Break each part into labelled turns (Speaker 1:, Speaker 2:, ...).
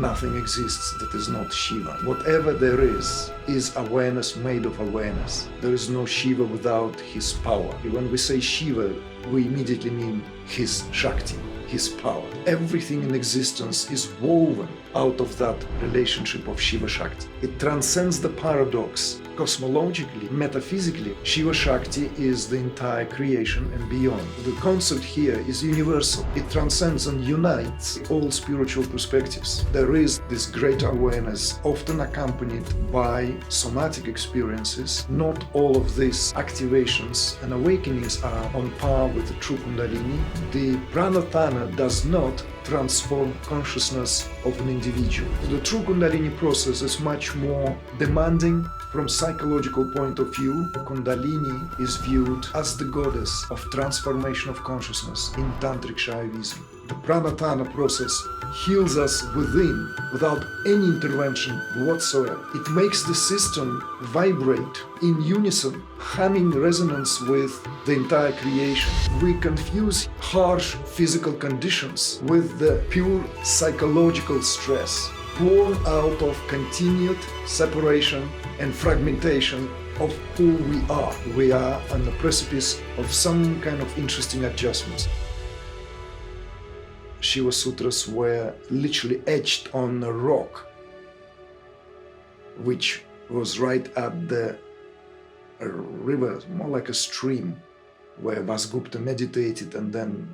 Speaker 1: Nothing exists that is not Shiva. Whatever there is awareness made of awareness. There is no Shiva without his power. When we say Shiva, we immediately mean his Shakti, his power. Everything in existence is woven out of that relationship of Shiva-Shakti. It transcends the paradox. Cosmologically, metaphysically, Shiva-Shakti is the entire creation and beyond. The concept here is universal. It transcends and unites all spiritual perspectives. There is this great awareness, often accompanied by somatic experiences. Not all of these activations and awakenings are on par with the true Kundalini. The Pranotthana does not transform consciousness of an individual. The true Kundalini process is much more demanding from psychological point of view. Kundalini is viewed as the goddess of transformation of consciousness in Tantric Shaivism. The Pranotthana process heals us within without any intervention whatsoever. It makes the system vibrate in unison, humming resonance with the entire creation. We confuse harsh physical conditions with the pure psychological stress born out of continued separation and fragmentation of who we are. We are on the precipice of some kind of interesting adjustments. Shiva Sutras were literally etched on a rock, which was right at the river, more like a stream, where Vasgupta meditated, and then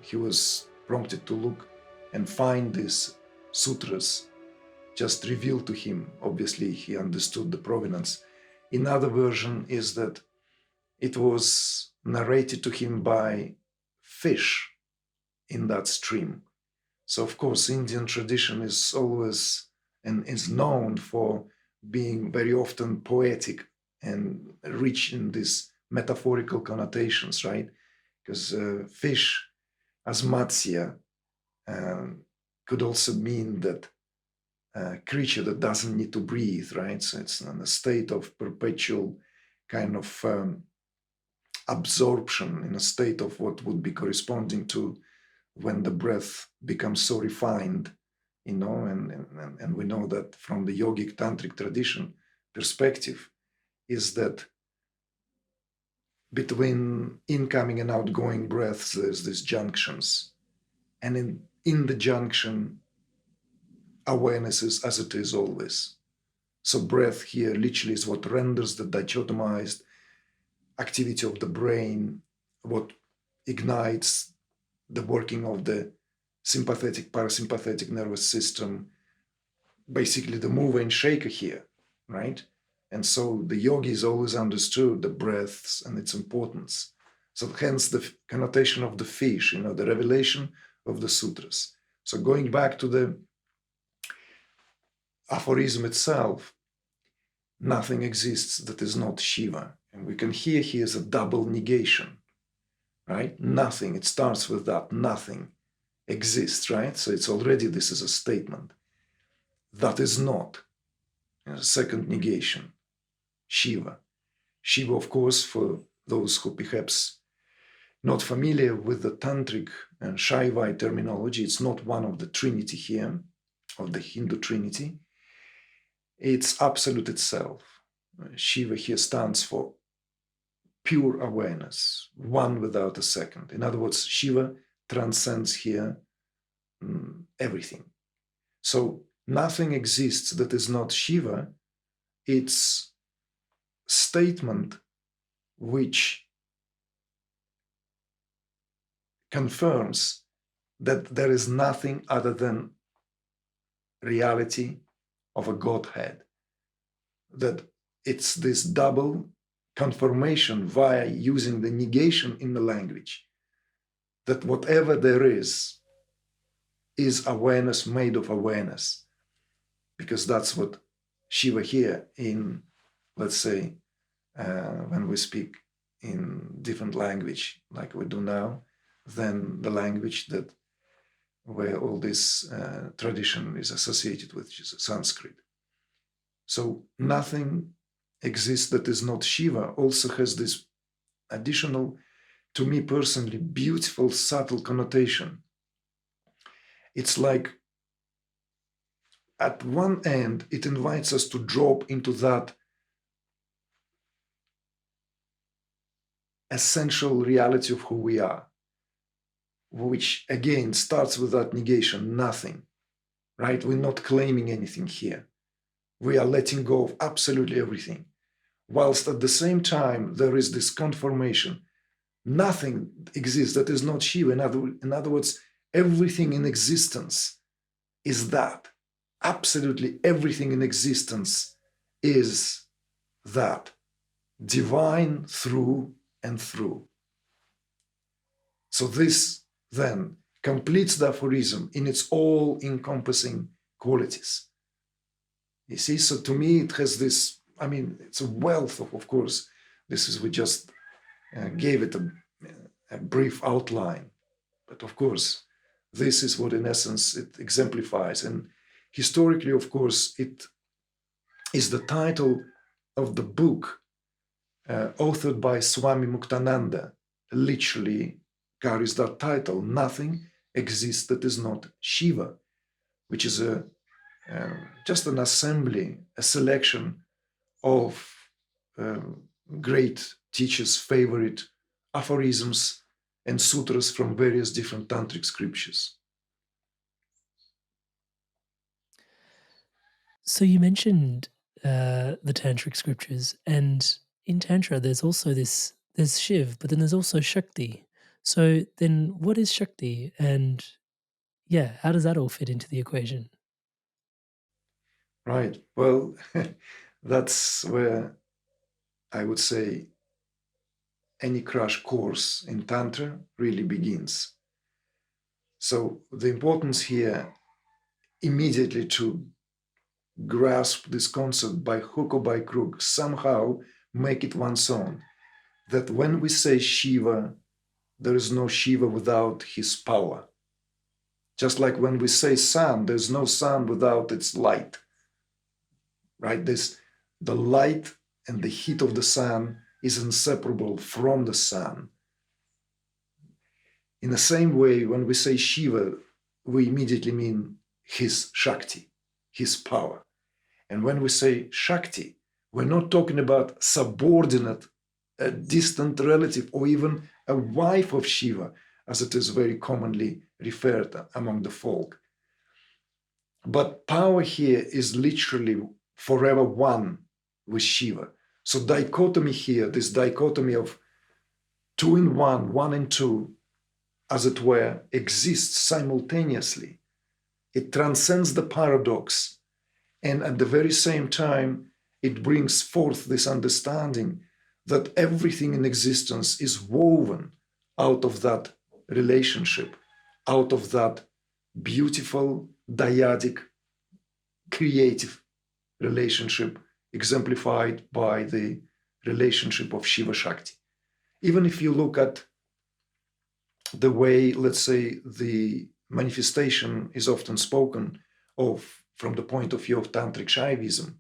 Speaker 1: he was prompted to look and find these sutras just revealed to him. Obviously, he understood the provenance. Another version is that it was narrated to him by fish in that stream. So, of course, Indian tradition is always and is known for being very often poetic and rich in these metaphorical connotations, right? Because fish, as Matsya, could also mean that creature that doesn't need to breathe, right? So it's in a state of perpetual kind of absorption, in a state of what would be corresponding to when the breath becomes so refined, you know, and we know that from the yogic tantric tradition perspective is that between incoming and outgoing breaths, there's these junctions. And in the junction, awareness is as it is always. So breath here literally is what renders the dichotomized activity of the brain, what ignites the working of the sympathetic, parasympathetic nervous system, basically the mover and shaker here, right? And so the yogis always understood the breaths and its importance. So hence the connotation of the fish, you know, the revelation of the sutras. So going back to the aphorism itself, nothing exists that is not Shiva. And we can hear here is a double negation, right? Nothing, it starts with that, nothing exists, right? So it's already, this is a statement. That is not. Second negation, Shiva. Shiva, of course, for those who perhaps not familiar with the Tantric and Shaivite terminology, it's not one of the Trinity here, of the Hindu Trinity. It's absolute itself. Shiva here stands for pure awareness, one without a second. In other words, Shiva transcends here everything. So nothing exists that is not Shiva. It's statement which confirms that there is nothing other than reality of a Godhead. That it's this double confirmation via using the negation in the language, that whatever there is awareness made of awareness, because that's what Shiva here in, let's say, when we speak in different language like we do now, than the language that where all this tradition is associated with, which is Sanskrit. So nothing exists that is not Shiva also has this additional, to me personally, beautiful, subtle connotation. It's like at one end, it invites us to drop into that essential reality of who we are, which again starts with that negation, nothing, right? We're not claiming anything here. We are letting go of absolutely everything. Whilst at the same time, there is this conformation. Nothing exists that is not Shiva. In other words, everything in existence is that. Absolutely everything in existence is that. Divine through and through. So this then completes the aphorism in its all-encompassing qualities. You see, so to me it has this, I mean, it's a wealth of course, this is, we just gave it a brief outline. But of course, this is what in essence it exemplifies. And historically, of course, it is the title of the book authored by Swami Muktananda, literally carries that title, Nothing Exists That Is Not Shiva, which is just an assembly, a selection of great teachers' favorite aphorisms and sutras from various different tantric scriptures.
Speaker 2: So you mentioned the tantric scriptures, and in Tantra there's also there's Shiv, but then there's also Shakti. So then what is Shakti? And yeah, how does that all fit into the equation?
Speaker 1: Right. Well, that's where I would say any crash course in Tantra really begins. So the importance here immediately to grasp this concept by hook or by crook, somehow make it one's own, that when we say Shiva, there is no Shiva without his power. Just like when we say sun, there's no sun without its light, right? The light and the heat of the sun is inseparable from the sun. In the same way, when we say Shiva, we immediately mean his Shakti, his power. And when we say Shakti, we're not talking about subordinate, a distant relative, or even a wife of Shiva, as it is very commonly referred to among the folk. But power here is literally forever one with Shiva. So dichotomy here, this dichotomy of two in one in two, as it were, exists simultaneously. It transcends the paradox, and at the very same time, it brings forth this understanding that everything in existence is woven out of that relationship, out of that beautiful, dyadic, creative relationship exemplified by the relationship of Shiva-Shakti. Even if you look at the way, let's say, the manifestation is often spoken of from the point of view of Tantric Shaivism,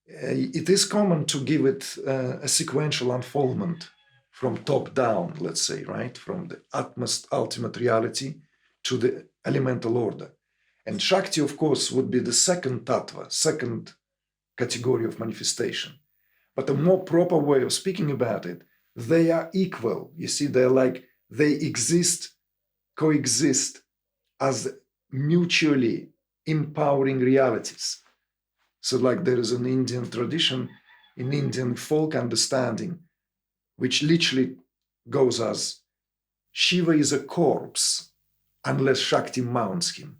Speaker 1: it is common to give it a sequential unfoldment from top down, let's say, right? From the utmost ultimate reality to the elemental order. And Shakti, of course, would be the second tattva, second category of manifestation. But a more proper way of speaking about it, they are equal. You see, they're like, they exist, coexist as mutually empowering realities. So like there is an Indian tradition, in Indian folk understanding, which literally goes as, Shiva is a corpse unless Shakti mounts him.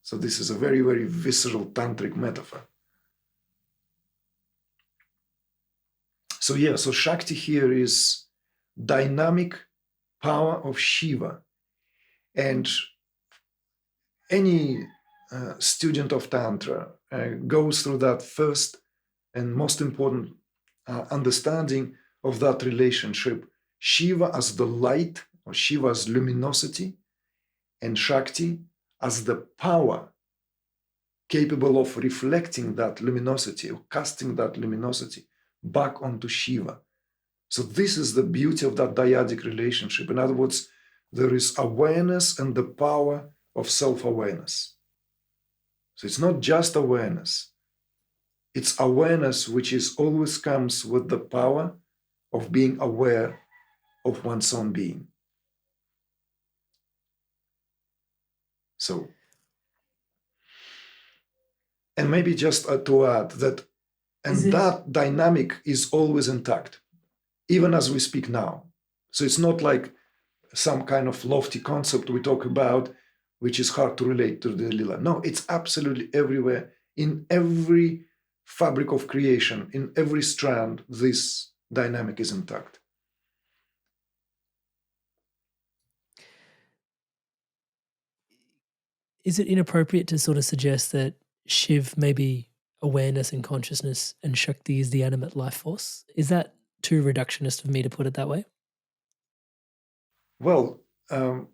Speaker 1: So this is a very, very visceral tantric metaphor. So yeah, so Shakti here is dynamic power of Shiva. And any student of Tantra goes through that first and most important understanding of that relationship. Shiva as the light, or Shiva as luminosity, and Shakti as the power capable of reflecting that luminosity or casting that luminosity back onto Shiva. So this is the beauty of that dyadic relationship. In other words, there is awareness and the power of self-awareness. So it's not just awareness. It's awareness which is always comes with the power of being aware of one's own being. So, and maybe just to add that, and that dynamic is always intact, even as we speak now. So it's not like some kind of lofty concept we talk about, which is hard to relate to the lila. No, it's absolutely everywhere, in every fabric of creation, in every strand, this dynamic is intact.
Speaker 2: Is it inappropriate to sort of suggest that Shiv may be awareness and consciousness and Shakti is the animate life force? Is that too reductionist of me to put it that way?
Speaker 1: Well,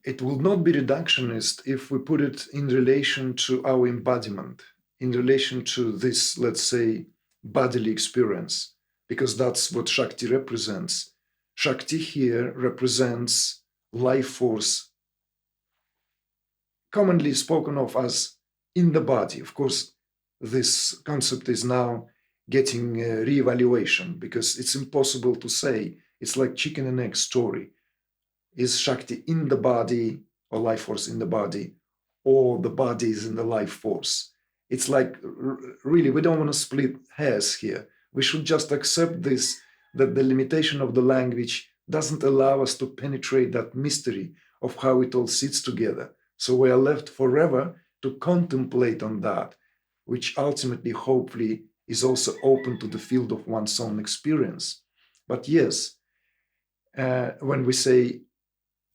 Speaker 1: it will not be reductionist if we put it in relation to our embodiment, in relation to this, let's say, bodily experience, because that's what Shakti represents. Shakti here represents life force, commonly spoken of as in the body. Of course, this concept is now getting reevaluation because it's impossible to say. It's like chicken and egg story. Is Shakti in the body or life force in the body, or the body is in the life force? It's like, really, we don't want to split hairs here. We should just accept this, that the limitation of the language doesn't allow us to penetrate that mystery of how it all sits together. So we are left forever to contemplate on that, which ultimately, hopefully, is also open to the field of one's own experience. But yes, when we say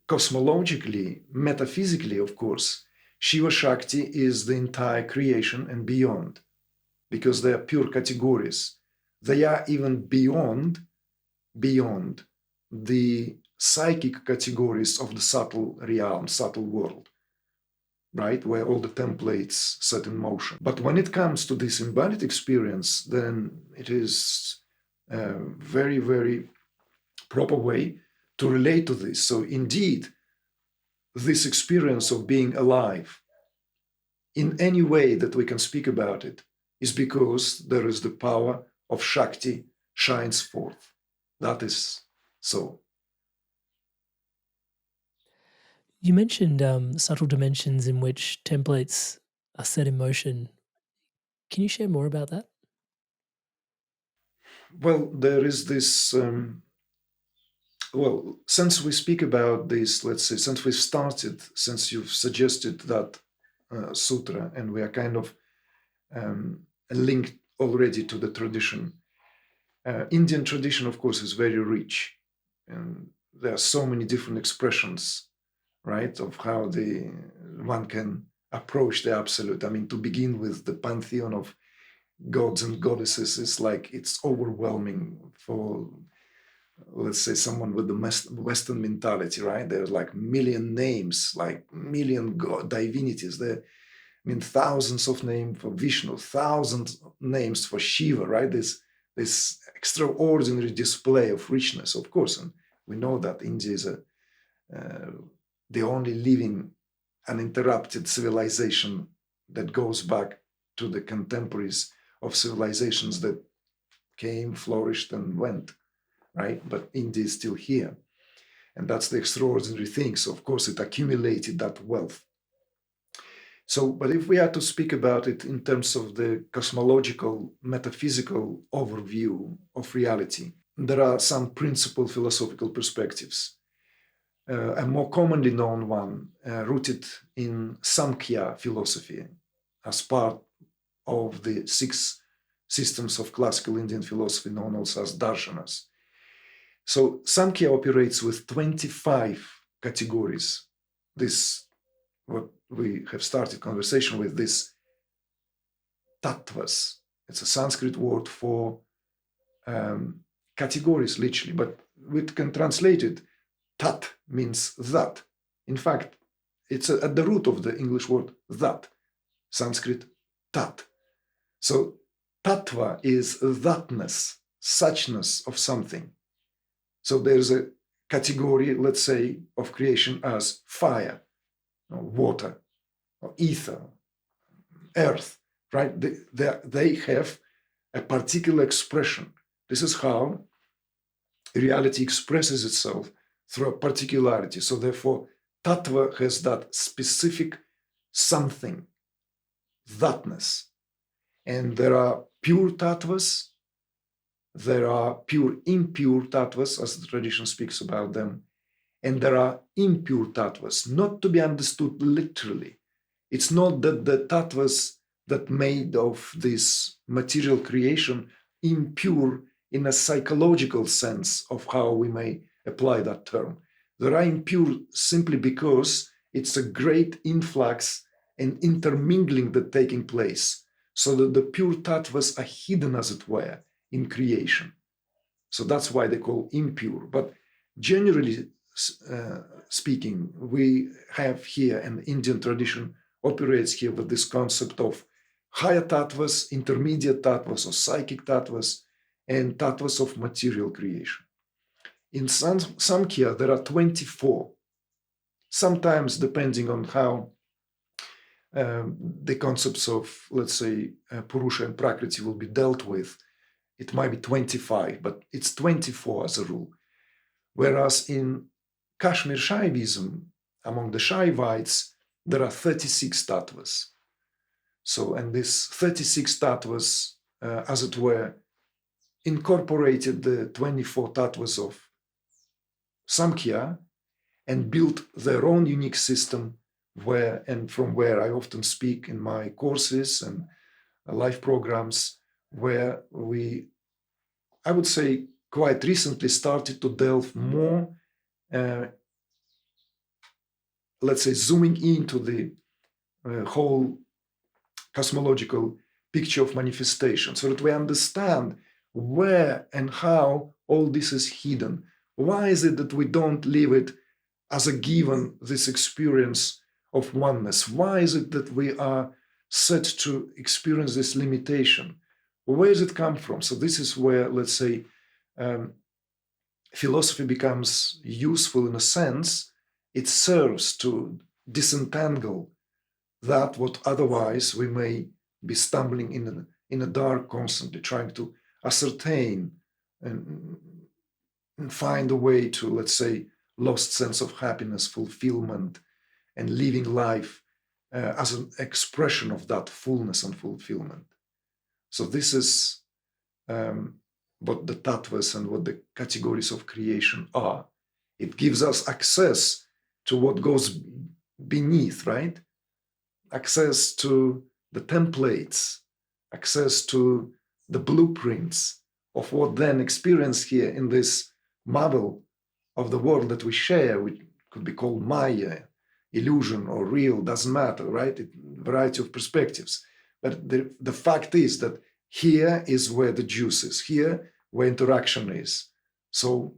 Speaker 1: cosmologically, metaphysically, of course, Shiva-Shakti is the entire creation and beyond, because they are pure categories. They are even beyond the psychic categories of the subtle realm, subtle world, right? Where all the templates set in motion. But when it comes to this embodied experience, then it is a very, very proper way to relate to this. So indeed, this experience of being alive in any way that we can speak about it is because there is the power of Shakti shines forth. That is so.
Speaker 2: You mentioned subtle dimensions in which templates are set in motion. Can you share more about that?
Speaker 1: Well, there is this, well, since we speak about this, let's say, since we've started, since you've suggested that sutra, and we are kind of linked already to the tradition. Indian tradition, of course, is very rich, and there are so many different expressions, right, of how one can approach the absolute. I mean, to begin with, the pantheon of gods and goddesses is like, it's overwhelming for, let's say, someone with the Western mentality, right? There's like million names, like million divinities. There, I mean, thousands of names for Vishnu, thousands of names for Shiva, right? This extraordinary display of richness, of course. And we know that India is the only living uninterrupted civilization that goes back to the contemporaries of civilizations that came, flourished, and went, right? But India is still here. And that's the extraordinary thing. So, of course, it accumulated that wealth. So, but if we are to speak about it in terms of the cosmological, metaphysical overview of reality, there are some principal philosophical perspectives. A more commonly known one, rooted in Samkhya philosophy, as part of the 6 systems of classical Indian philosophy known also as darshanas. So Samkhya operates with 25 categories. This, what we have started conversation with, this Tatvas. It's a Sanskrit word for categories, literally, but we can translate it. Tat means that. In fact, it's at the root of the English word that, Sanskrit tat. So tattva is thatness, suchness of something. So there's a category, let's say, of creation as fire, or water, or ether, earth. right? They have a particular expression. This is how reality expresses itself through a particularity. So therefore, tattva has that specific something, thatness. And there are pure tattvas, there are pure impure tattvas, as the tradition speaks about them, and there are impure tattvas, not to be understood literally. It's not that the tattvas that made of this material creation impure in a psychological sense of how we may apply that term. They are impure simply because it's a great influx and intermingling that taking place, so that the pure tattvas are hidden, as it were, in creation. So that's why they call impure. But generally speaking, we have here, and the Indian tradition operates here with this concept of higher tattvas, intermediate tattvas, or psychic tattvas, and tattvas of material creation. In Samkhya, there are 24. Sometimes, depending on how the concepts of, let's say, Purusha and Prakriti will be dealt with, it might be 25, but it's 24 as a rule. Whereas in Kashmir Shaivism, among the Shaivites, there are 36 tattvas. So, and these 36 tattvas, as it were, incorporated the 24 tattvas of Samkhya and built their own unique system where, and from where I often speak in my courses and life programs, where we, I would say, quite recently started to delve more, let's say, zooming into the whole cosmological picture of manifestation, so that we understand where and how all this is hidden. Why is it that we don't leave it as a given, this experience of oneness? Why is it that we are set to experience this limitation? Where does it come from? So this is where, let's say, philosophy becomes useful in a sense. It serves to disentangle that what otherwise we may be stumbling in a dark constantly, trying to ascertain and find a way to, let's say, lost sense of happiness, fulfillment, and living life as an expression of that fullness and fulfillment. So this is what the tattvas and what the categories of creation are. It gives us access to what goes beneath, right? Access to the templates, access to the blueprints of what then experienced here in this marvel of the world that we share, which could be called Maya, illusion or real, doesn't matter, right? A variety of perspectives. But the fact is that here is where the juice is, here where interaction is. So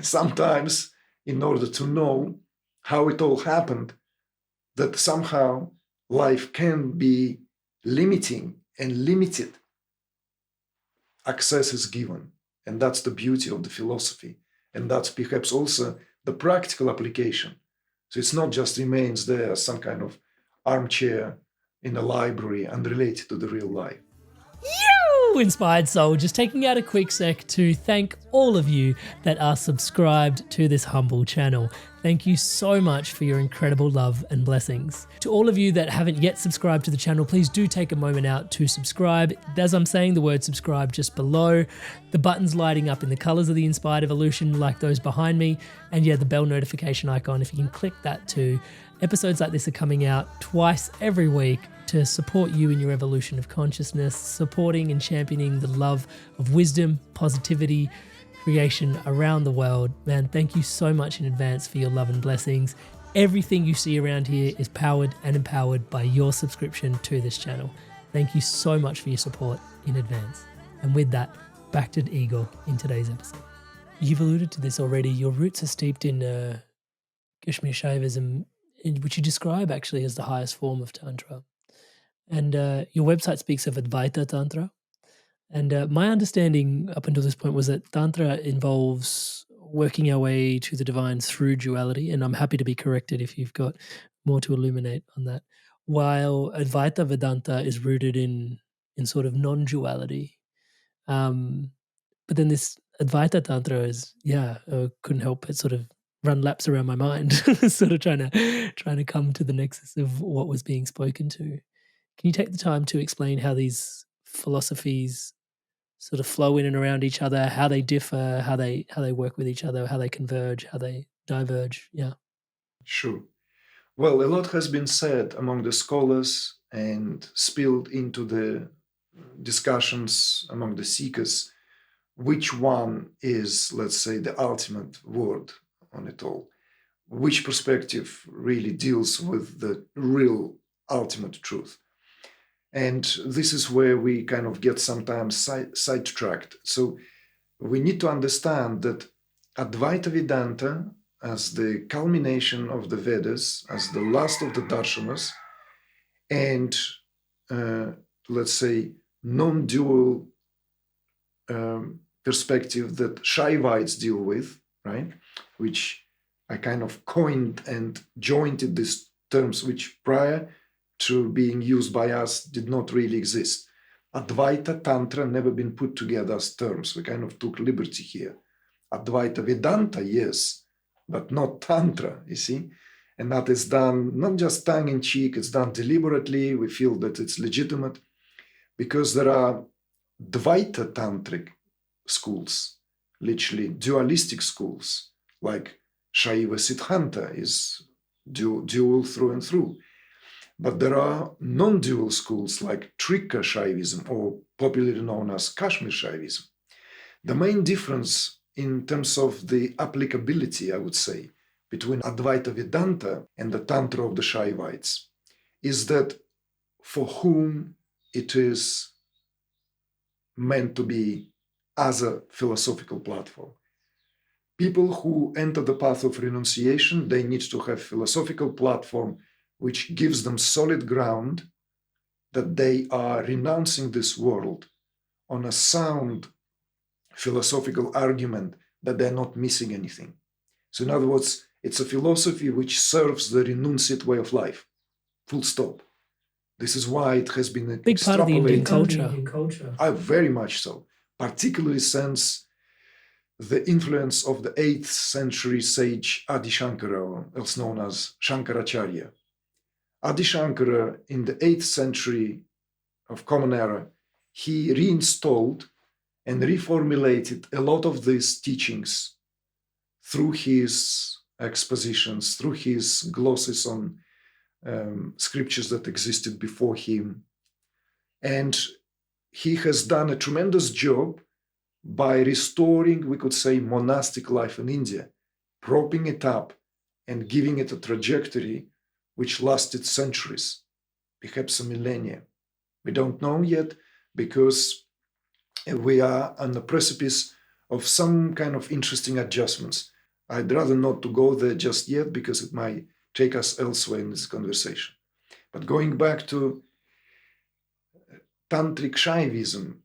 Speaker 1: sometimes, in order to know how it all happened, that somehow life can be limiting and limited, access is given. And that's the beauty of the philosophy. And that's perhaps also the practical application. So it's not just remains there as some kind of armchair in a library unrelated to the real life.
Speaker 2: You inspired soul, just taking out a quick sec to thank all of you that are subscribed to this humble channel. Thank you so much for your incredible love and blessings. To all of you that haven't yet subscribed to the channel, please do take a moment out to subscribe. As I'm saying the word subscribe just below, the buttons lighting up in the colors of the inspired evolution like those behind me, and yeah, the bell notification icon, if you can click that too. Episodes like this are coming out twice every week to support you in your evolution of consciousness, supporting and championing the love of wisdom, positivity, creation around the world. Man, thank you so much in advance for your love and blessings. Everything you see around here is powered and empowered by your subscription to this channel. Thank you so much for your support in advance. And with that, back to Igor in today's episode. You've alluded to this already. Your roots are steeped in Kashmir Shaivism, which you describe actually as the highest form of Tantra. And your website speaks of Advaita Tantra. And my understanding up until this point was that Tantra involves working our way to the divine through duality. And I'm happy to be corrected if you've got more to illuminate on that. while Advaita Vedanta is rooted in sort of non-duality. But then this Advaita Tantra is, couldn't help but sort of run laps around my mind, sort of trying to come to the nexus of what was being spoken to. Can you take the time to explain how these philosophies sort of flow in and around each other, how they differ, how they work with each other, how they converge, how they diverge? Yeah.
Speaker 1: Sure. Well, a lot has been said among the scholars and spilled into the discussions among the seekers, which one is, let's say, the ultimate word on it all, which perspective really deals with the real ultimate truth. And this is where we kind of get sometimes sidetracked. So we need to understand that Advaita Vedanta, as the culmination of the Vedas, as the last of the darshanas, and let's say non-dual perspective that Shaivites deal with, right? Which I kind of coined and jointed these terms, which prior to being used by us did not really exist. Advaita Tantra never been put together as terms. We kind of took liberty here. Advaita Vedanta, yes, but not Tantra, you see? And that is done not just tongue-in-cheek, it's done deliberately. We feel that it's legitimate because there are Dvaita Tantric schools, literally dualistic schools, like Shaiva Siddhanta is dual through and through. But there are non-dual schools like Trika Shaivism, or popularly known as Kashmir Shaivism. The main difference in terms of the applicability, I would say, between Advaita Vedanta and the Tantra of the Shaivites is that for whom it is meant to be as a philosophical platform. People who enter the path of renunciation, they need to have philosophical platform which gives them solid ground that they are renouncing this world on a sound philosophical argument that they're not missing anything. So in other words, it's a philosophy which serves the renunciate way of life, full stop. This is why it has been
Speaker 2: Big part of the Indian culture.
Speaker 1: Very much so, particularly since the influence of the 8th century sage Adi Shankara, else known as Shankaracharya. Adi Shankara, in the 8th century of Common Era, he reinstalled and reformulated a lot of these teachings through his expositions, through his glosses on scriptures that existed before him. And he has done a tremendous job by restoring, we could say, monastic life in India, propping it up and giving it a trajectory which lasted centuries, perhaps a millennia. We don't know yet because we are on the precipice of some kind of interesting adjustments. I'd rather not to go there just yet because it might take us elsewhere in this conversation. But going back to Tantric Shaivism,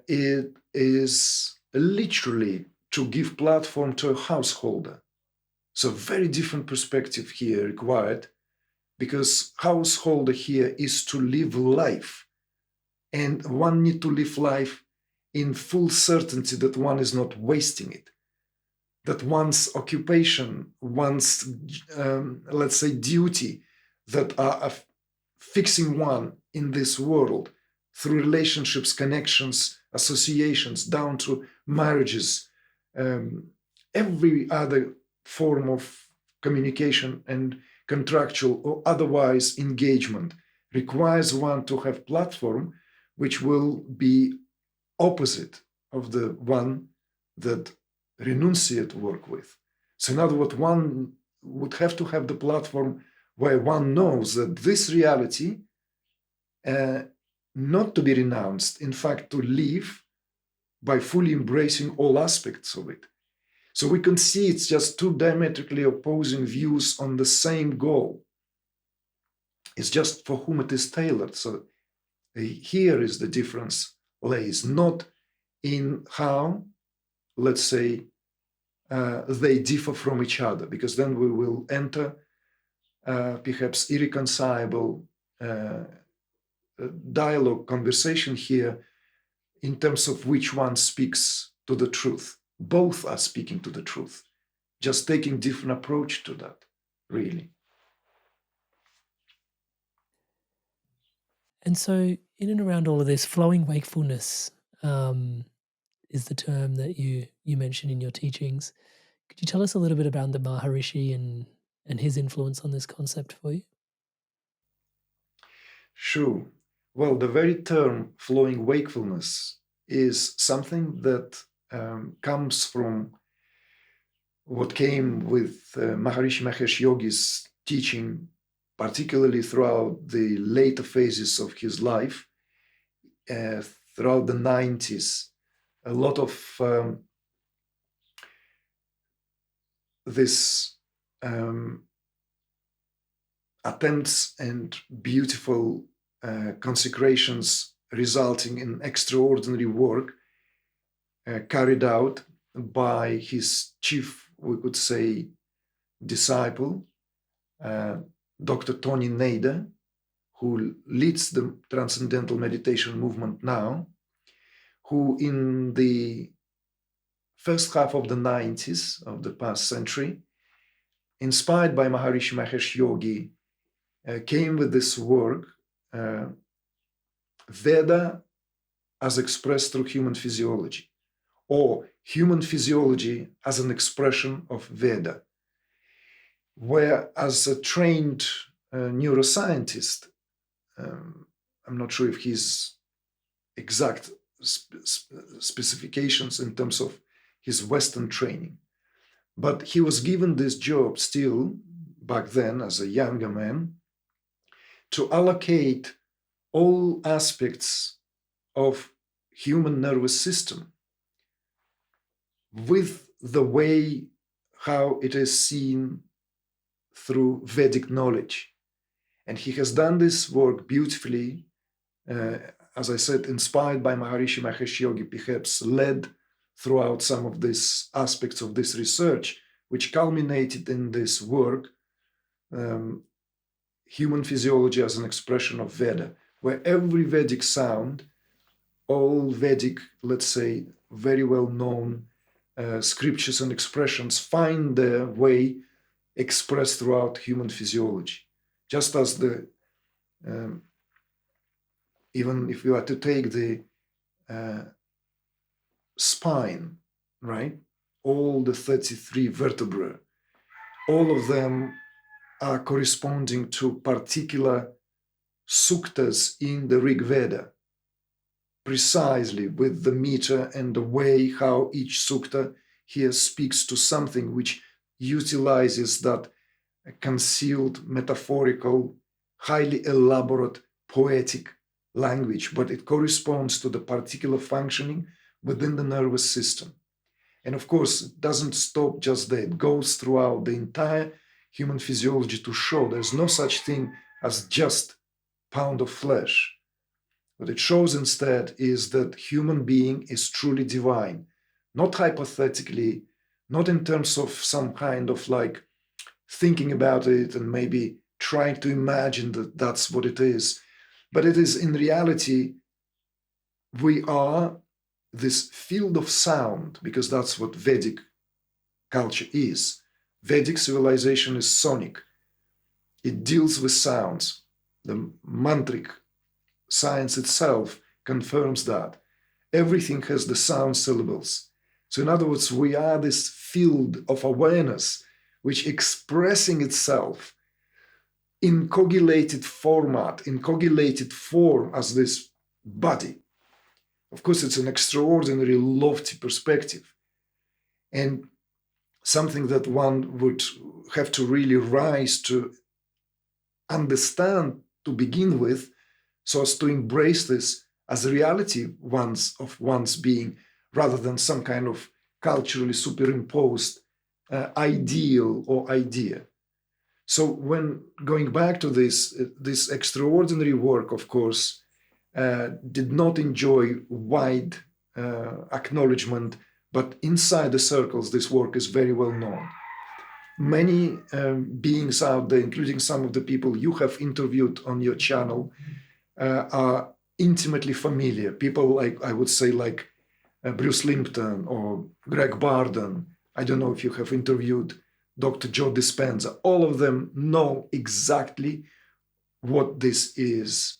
Speaker 1: it is literally to give platform to a householder. So very different perspective here required, because householder here is to live life, and one need to live life in full certainty that one is not wasting it, that one's occupation, one's, let's say, duty that are fixing one in this world through relationships, connections, associations, down to marriages, every other form of communication and contractual or otherwise engagement requires one to have platform which will be opposite of the one that renunciate work with. So in other words, one would have to have the platform where one knows that this reality, not to be renounced, in fact, to live by fully embracing all aspects of it. So we can see it's just two diametrically opposing views on the same goal. It's just for whom it is tailored. So here is the difference lays, not in how, let's say, they differ from each other, because then we will enter perhaps irreconcilable dialogue, conversation here in terms of which one speaks to the truth. Both are speaking to the truth, just taking different approach to that, really.
Speaker 2: And so, in and around all of this, flowing wakefulness is the term that you mentioned in your teachings. Could you tell us a little bit about the Maharishi and his influence on this concept for you?
Speaker 1: Sure. Well, the very term flowing wakefulness is something that comes from what came with Maharishi Mahesh Yogi's teaching, particularly throughout the later phases of his life, throughout the 90s. A lot of this attempts and beautiful consecrations resulting in extraordinary work carried out by his chief, we could say, disciple, Dr. Tony Nader, who leads the Transcendental Meditation movement now, who in the first half of the 90s of the past century, inspired by Maharishi Mahesh Yogi, came with this work, Veda as expressed through human physiology, or human physiology as an expression of Veda, where as a trained neuroscientist, I'm not sure if his exact specifications in terms of his Western training, but he was given this job still back then as a younger man to allocate all aspects of human nervous system with the way how it is seen through Vedic knowledge. And he has done this work beautifully, as I said, inspired by Maharishi Mahesh Yogi, perhaps led throughout some of these aspects of this research, which culminated in this work, Human Physiology as an Expression of Veda, where every Vedic sound, all Vedic, let's say, very well-known scriptures and expressions find their way expressed throughout human physiology. Just as the, even if you are to take the spine, right? All the 33 vertebrae, all of them are corresponding to particular suktas in the Rig Veda, precisely with the meter and the way how each sukta here speaks to something which utilizes that concealed, metaphorical, highly elaborate, poetic language, but it corresponds to the particular functioning within the nervous system. And of course, it doesn't stop just there. It goes throughout the entire human physiology to show there's no such thing as just pound of flesh. What it shows instead is that human being is truly divine, not hypothetically, not in terms of some kind of like thinking about it and maybe trying to imagine that that's what it is, but it is in reality, we are this field of sound, because that's what Vedic culture is. Vedic civilization is sonic. It deals with sounds. The mantric science itself confirms that. Everything has the sound syllables. So in other words, we are this field of awareness which expressing itself in cogulated format, in cogulated form as this body. Of course, it's an extraordinary lofty perspective and something that one would have to really rise to understand to begin with, so as to embrace this as a reality of one's being, rather than some kind of culturally superimposed ideal or idea. So when going back to this extraordinary work, of course, did not enjoy wide acknowledgement, but inside the circles, this work is very well known. many beings out there, including some of the people you have interviewed on your channel, are intimately familiar. People like, I would say, like Bruce Limpton or Greg Barden. I don't know if you have interviewed Dr. Joe Dispenza. All of them know exactly what this is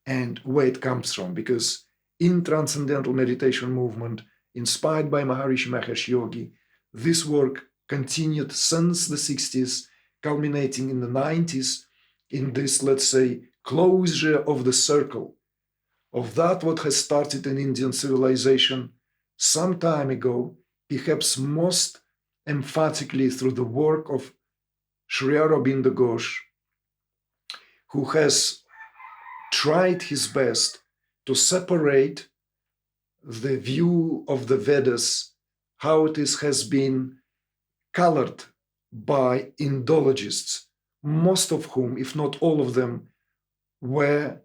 Speaker 1: and where it comes from, because in Transcendental Meditation movement, inspired by Maharishi Mahesh Yogi, this work continued since the 60s, culminating in the 90s in this, let's say, closure of the circle of that what has started in Indian civilization some time ago, perhaps most emphatically through the work of Sri Aurobindo Ghosh, who has tried his best to separate the view of the Vedas, how it has been colored by Indologists, most of whom, if not all of them, were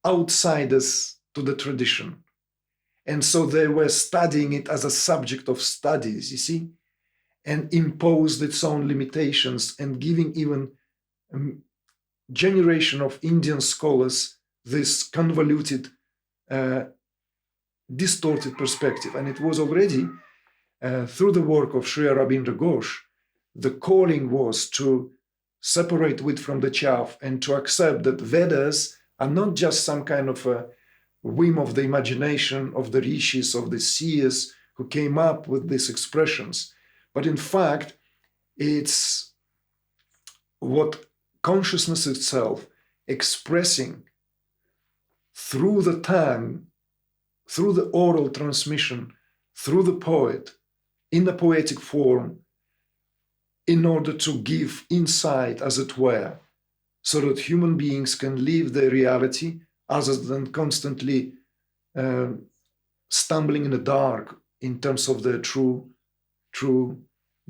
Speaker 1: outsiders to the tradition. And so they were studying it as a subject of studies, you see, and imposed its own limitations, and giving even a generation of Indian scholars this convoluted, distorted perspective. And it was already through the work of Sri Aurobindo Ghosh, the calling was to separate wheat from the chaff and to accept that Vedas are not just some kind of a whim of the imagination of the rishis, of the seers who came up with these expressions, but in fact, it's what consciousness itself expressing through the tongue, through the oral transmission, through the poet, in a poetic form, in order to give insight, as it were, so that human beings can live their reality other than constantly stumbling in the dark in terms of their true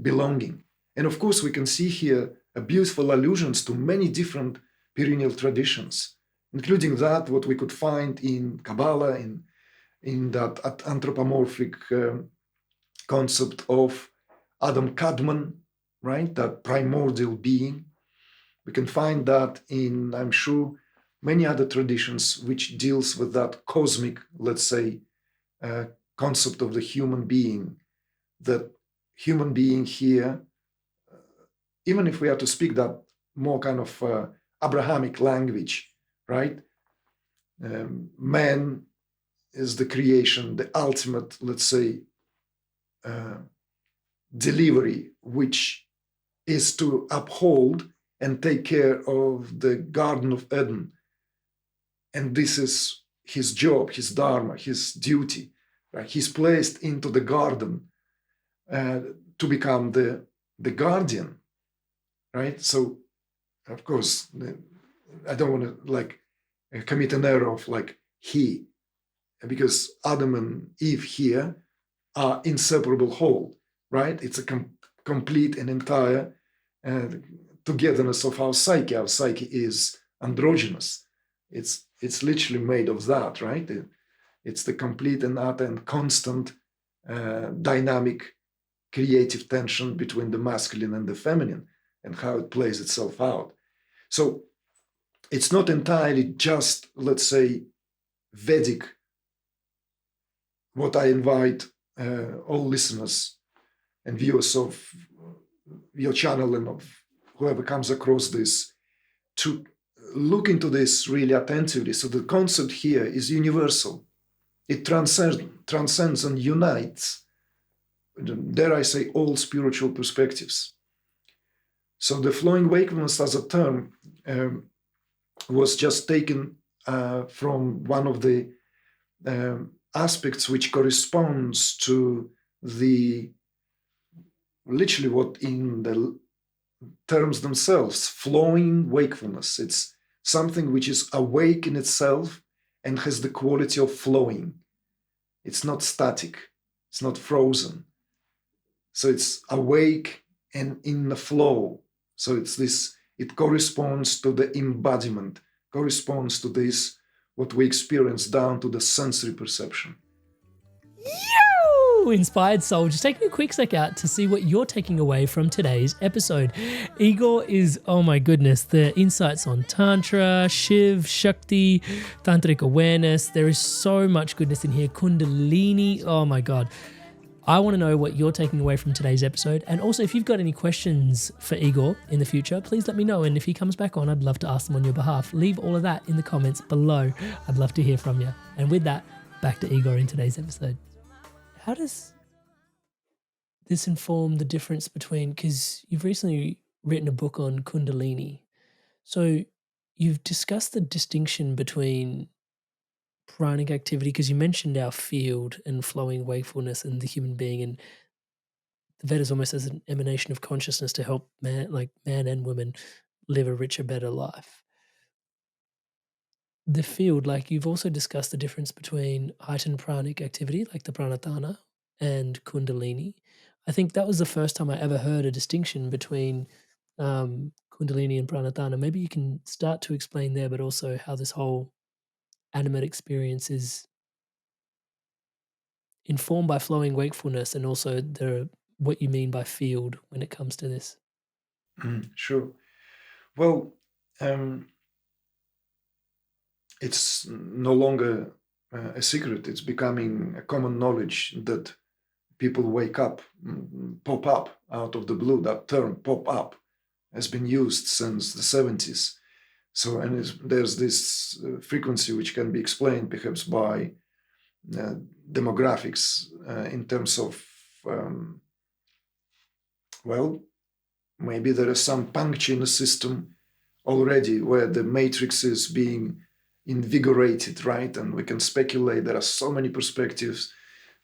Speaker 1: belonging. And of course, we can see here a beautiful allusions to many different perennial traditions, including that what we could find in Kabbalah, in that anthropomorphic concept of Adam Kadmon, right? That primordial being. We can find that in, I'm sure, many other traditions which deals with that cosmic, let's say, concept of the human being. That human being here, even if we are to speak that more kind of Abrahamic language, right? Man is the creation, the ultimate, let's say, delivery, which is to uphold and take care of the Garden of Eden. And this is his job, his dharma, his duty. Right? He's placed into the garden to become the guardian, right? So, of course, I don't want to commit an error of he, because Adam and Eve here are inseparable whole, right? It's a complete and entire togetherness of our psyche. Our psyche is androgynous. It's literally made of that, right? It's the complete and utter and constant dynamic creative tension between the masculine and the feminine, and how it plays itself out. So it's not entirely just, let's say, Vedic, what I invite all listeners and viewers of your channel and of whoever comes across this to look into this really attentively. So the concept here is universal. It transcends and unites, dare I say, all spiritual perspectives. So the flowing wakefulness as a term was just taken from one of the aspects which corresponds to the literally what in the terms themselves, flowing wakefulness. It's something which is awake in itself and has the quality of flowing. It's not static, it's not frozen. So it's awake and in the flow. So it's this, it corresponds to the embodiment, corresponds to this, what we experience down to the sensory perception.
Speaker 2: Woo! Inspired soul, just taking a quick sec out to see what you're taking away from today's episode. Igor is, oh my goodness, the insights on Tantra, Shiva-Shakti, Tantric awareness. There is so much goodness in here. Kundalini, oh my God. I want to know what you're taking away from today's episode. And also, if you've got any questions for Igor in the future, please let me know. And if he comes back on, I'd love to ask them on your behalf. Leave all of that in the comments below. I'd love to hear from you. And with that, back to Igor in today's episode. How does this inform the difference between, because you've recently written a book on Kundalini. So you've discussed the distinction between pranic activity, because you mentioned our field and flowing wakefulness and the human being, and the Vedas almost as an emanation of consciousness to help man and women live a richer, better life. The field, like you've also discussed the difference between heightened pranic activity, like the Pranotthana, and Kundalini. I think that was the first time I ever heard a distinction between Kundalini and Pranotthana. Maybe you can start to explain there, but also how this whole animate experience is informed by flowing wakefulness, and also what you mean by field when it comes to this.
Speaker 1: Sure. Well, it's no longer a secret. It's becoming a common knowledge that people wake up, pop up out of the blue. That term, pop up, has been used since the 70s. So, and there's this frequency which can be explained perhaps by demographics in terms of, well, maybe there is some puncture in the system already where the matrix is being invigorated, right? And we can speculate. There are so many perspectives.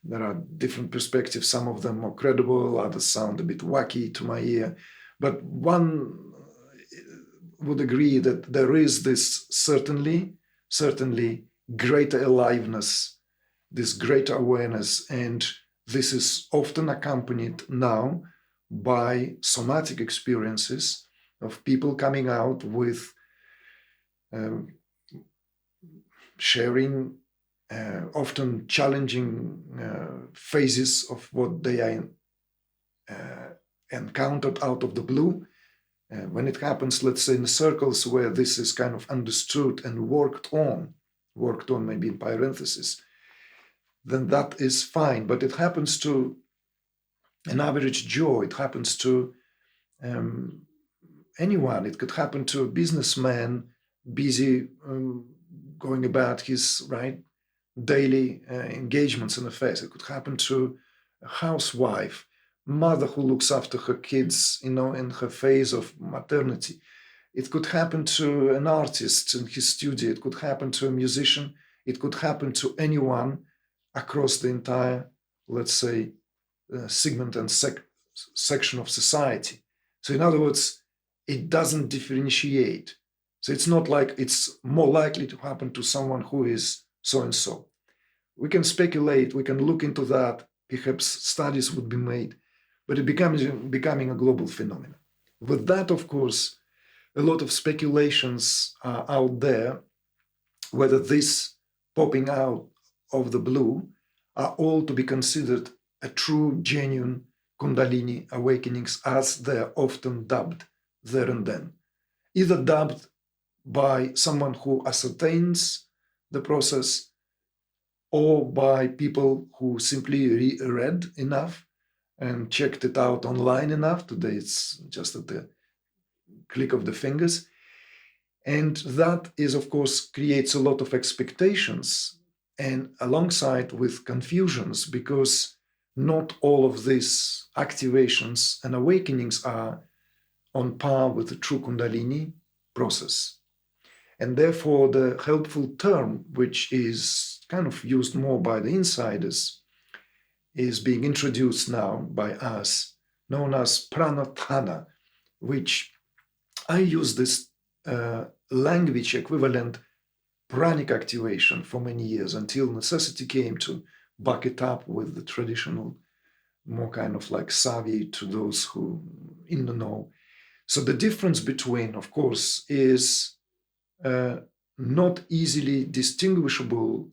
Speaker 1: There are different perspectives. Some of them more credible, others sound a bit wacky to my ear. But one would agree that there is this certainly greater aliveness, this greater awareness, and this is often accompanied now by somatic experiences of people coming out with sharing often challenging phases of what they are encountered out of the blue. When it happens, let's say, in the circles where this is kind of understood and worked on maybe in parentheses, then that is fine. But it happens to an average Joe, it happens to anyone. It could happen to a businessman busy going about his daily engagements and affairs. It could happen to a housewife, mother who looks after her kids, in her phase of maternity. It could happen to an artist in his studio. It could happen to a musician. It could happen to anyone across the entire, let's say, segment and section of society. So in other words, it doesn't differentiate. So it's not like it's more likely to happen to someone who is so-and-so. We can speculate, we can look into that, perhaps studies would be made, but it becomes becoming a global phenomenon. With that, of course, a lot of speculations are out there whether this popping out of the blue are all to be considered a true, genuine Kundalini awakenings, as they're often dubbed there and then. Either dubbed by someone who ascertains the process, or by people who simply read enough and checked it out online enough. Today it's just at the click of the fingers. And that is, of course, creates a lot of expectations and alongside with confusions, because not all of these activations and awakenings are on par with the true Kundalini process. And therefore, the helpful term, which is kind of used more by the insiders, is being introduced now by us, known as Pranotthana, which I use this language equivalent pranic activation for many years until necessity came to back it up with the traditional, more kind of like savvy to those who in the know. So the difference between, of course, is not easily distinguishable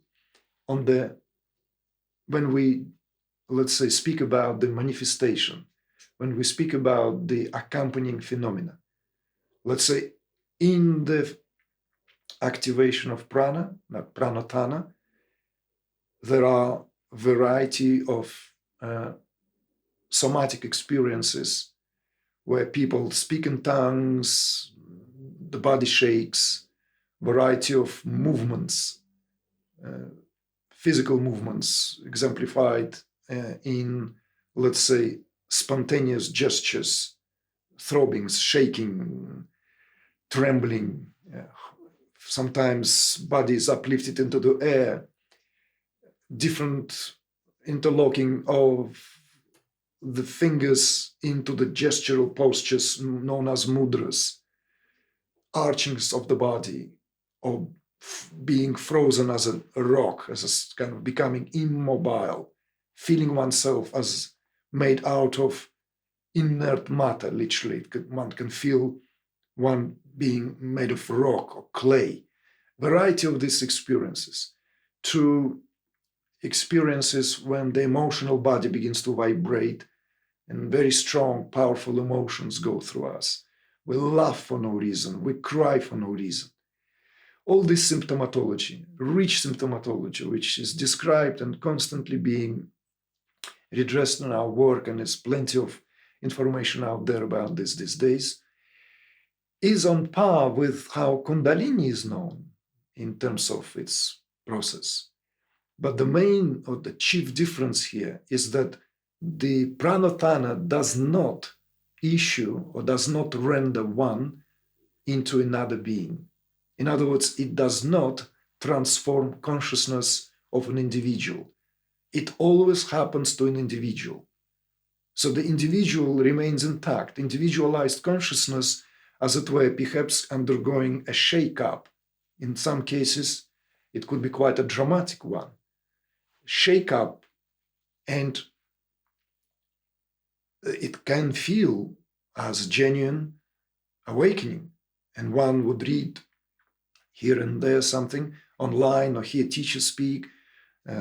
Speaker 1: when we let's say, speak about the manifestation, when we speak about the accompanying phenomena, let's say in the activation of prana, not Pranotthana, there are variety of somatic experiences where people speak in tongues, the body shakes, variety of movements, physical movements exemplified in, let's say, spontaneous gestures, throbbings, shaking, trembling, sometimes bodies uplifted into the air, different interlocking of the fingers into the gestural postures known as mudras, archings of the body, or being frozen as a rock, as a kind of becoming immobile, feeling oneself as made out of inert matter, literally. One can feel one being made of rock or clay. Variety of these experiences. To experiences when the emotional body begins to vibrate and very strong, powerful emotions go through us. We laugh for no reason. We cry for no reason. All this symptomatology, rich symptomatology, which is described and constantly being redressed in our work, and there's plenty of information out there about this these days, is on par with how Kundalini is known in terms of its process. But the main or the chief difference here is that the Pranotthana does not issue or does not render one into another being. In other words, it does not transform consciousness of an individual. It always happens to an individual. So the individual remains intact, individualized consciousness, as it were, perhaps undergoing a shake-up. In some cases, it could be quite a dramatic one. Shake-up, and it can feel as genuine awakening. And one would read here and there something online or hear teachers speak,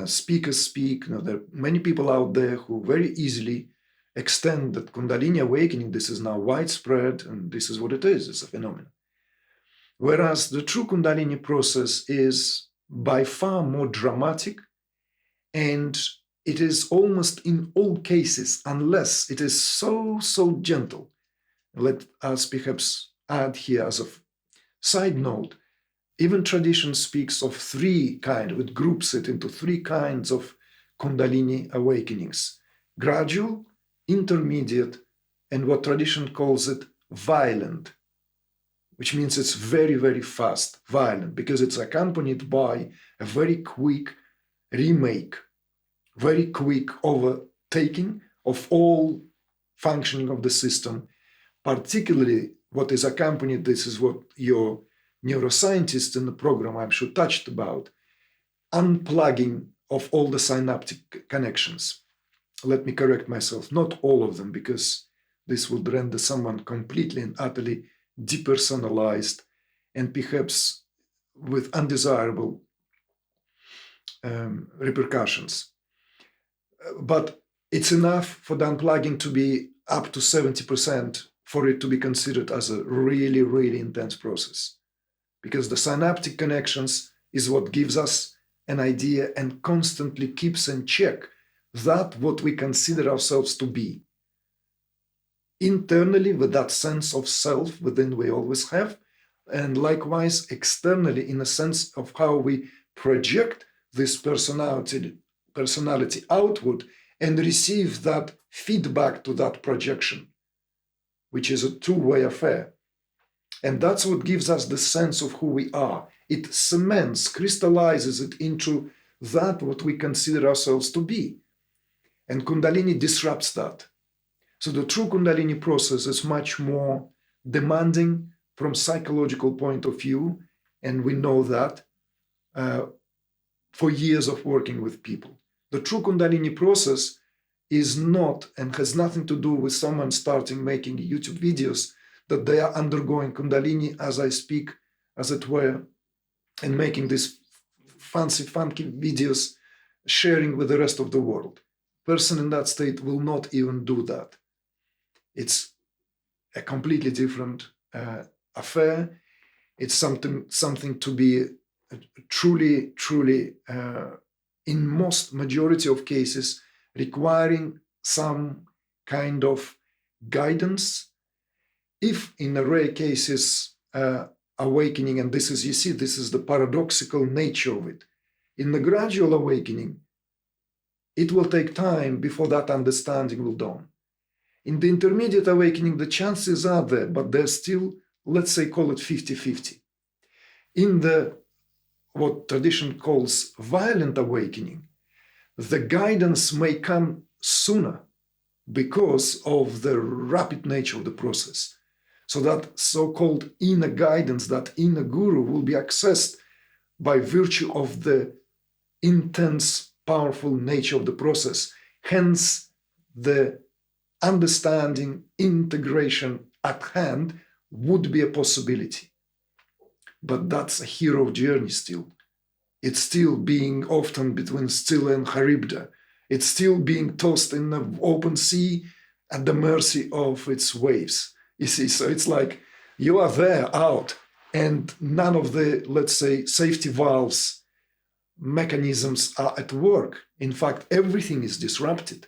Speaker 1: speakers speak. There are many people out there who very easily extend that Kundalini awakening, this is now widespread, and this is what it is, it's a phenomenon. Whereas the true Kundalini process is by far more dramatic, and it is almost in all cases, unless it is so gentle. Let us perhaps add here as a side note, even tradition speaks of three kinds, it groups it into three kinds of Kundalini awakenings: gradual, intermediate, and what tradition calls it violent, which means it's very fast, violent, because it's accompanied by a very quick remake, very quick overtaking of all functioning of the system. Particularly what is accompanied, this is what your neuroscientists in the program I'm sure touched about, unplugging of all the synaptic connections. Let me correct myself, not all of them, because this would render someone completely and utterly depersonalized and perhaps with undesirable repercussions. But it's enough for the unplugging to be up to 70% for it to be considered as a really intense process. Because the synaptic connections is what gives us an idea and constantly keeps in check that what we consider ourselves to be. Internally, with that sense of self within we always have, and likewise externally in a sense of how we project this personality outward and receive that feedback to that projection, which is a two-way affair. And that's what gives us the sense of who we are. It cements, crystallizes it into that what we consider ourselves to be. And Kundalini disrupts that. So the true Kundalini process is much more demanding from psychological point of view, and we know that for years of working with people. The true Kundalini process is not and has nothing to do with someone starting making YouTube videos that they are undergoing Kundalini as I speak, as it were, and making these fancy, funky videos, sharing with the rest of the world. person in that state will not even do that. It's a completely different affair. It's something to be truly, in most majority of cases, requiring some kind of guidance. If in the rare cases, awakening, and this is, you see, this is the paradoxical nature of it. In the gradual awakening, it will take time before that understanding will dawn. In the intermediate awakening, the chances are there, but they're still, let's say, call it 50-50. In the, what tradition calls violent awakening, the guidance may come sooner because of the rapid nature of the process. So that so-called inner guidance, that inner guru, will be accessed by virtue of the intense, powerful nature of the process. Hence, the understanding, integration at hand would be a possibility. But that's a hero journey still. It's still being often between Scylla and Charybdis. It's still being tossed in the open sea at the mercy of its waves. You see, so it's like you are there out, and none of the, let's say, safety valves, mechanisms are at work. In fact, everything is disrupted.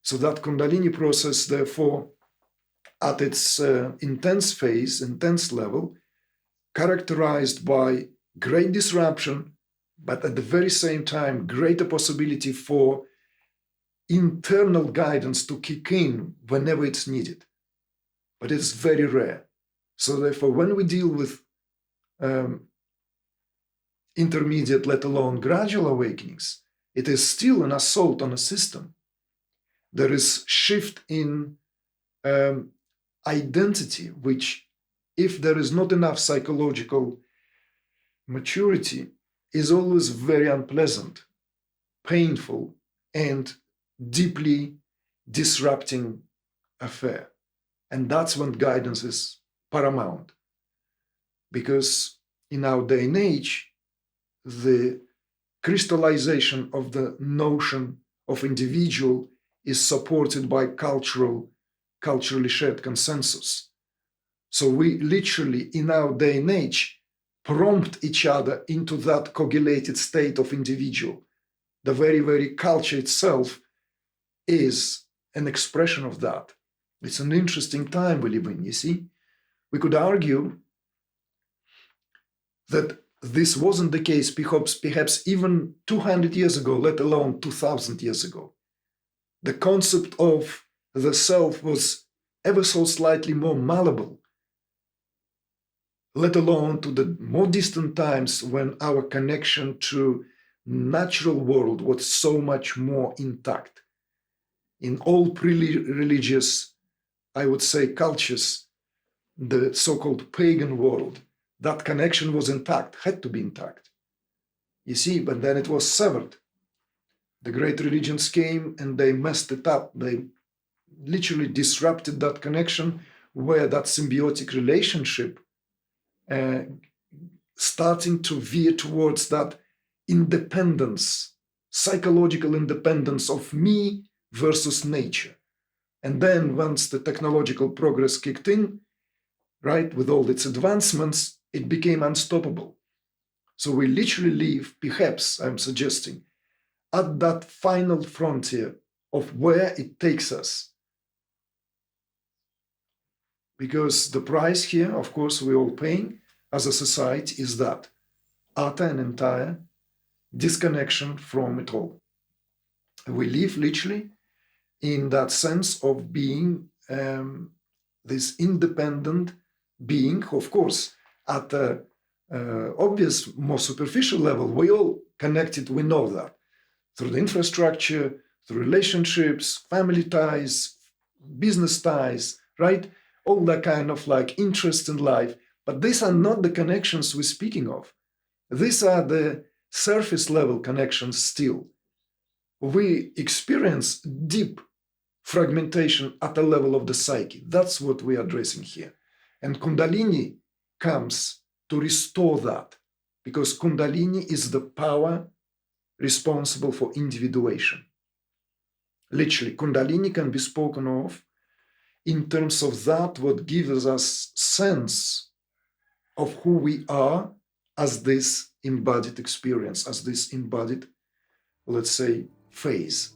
Speaker 1: So that Kundalini process, therefore, at its intense phase, intense level, characterized by great disruption, but at the very same time, greater possibility for internal guidance to kick in whenever it's needed. But it's very rare. So therefore, when we deal with intermediate, let alone gradual awakenings, it is still an assault on a system. There is shift in identity, which, if there is not enough psychological maturity, is always very unpleasant, painful, and deeply disrupting affair. And that's when guidance is paramount. Because in our day and age, the crystallization of the notion of individual is supported by culturally shared consensus. So we literally, in our day and age, prompt each other into that coagulated state of individual. The very, very culture itself is an expression of that. It's an interesting time we live in, you see. We could argue that this wasn't the case perhaps even 200 years ago, let alone 2000 years ago. The concept of the self was ever so slightly more malleable, let alone to the more distant times when our connection to natural world was so much more intact. In all pre-religious, I would say, cultures, the so-called pagan world, that connection was intact, had to be intact. You see, but then it was severed. The great religions came and they messed it up. They literally disrupted that connection, where that symbiotic relationship starting to veer towards that independence, psychological independence of me versus nature. And then once the technological progress kicked in, right, with all its advancements, it became unstoppable. So we literally live, perhaps, I'm suggesting, at that final frontier of where it takes us. Because the price here, of course, we're all paying as a society is that utter and entire disconnection from it all. We live literally in that sense of being this independent being, of course, at the obvious, more superficial level. We all connected, we know that, through the infrastructure, through relationships, family ties, business ties, right? All that kind of like interest in life. But these are not the connections we're speaking of. These are the surface level connections still. We experience deep fragmentation at the level of the psyche. That's what we are addressing here. And Kundalini comes to restore that, because Kundalini is the power responsible for individuation. Literally, Kundalini can be spoken of in terms of that what gives us sense of who we are as this embodied experience, as this embodied, let's say, phase.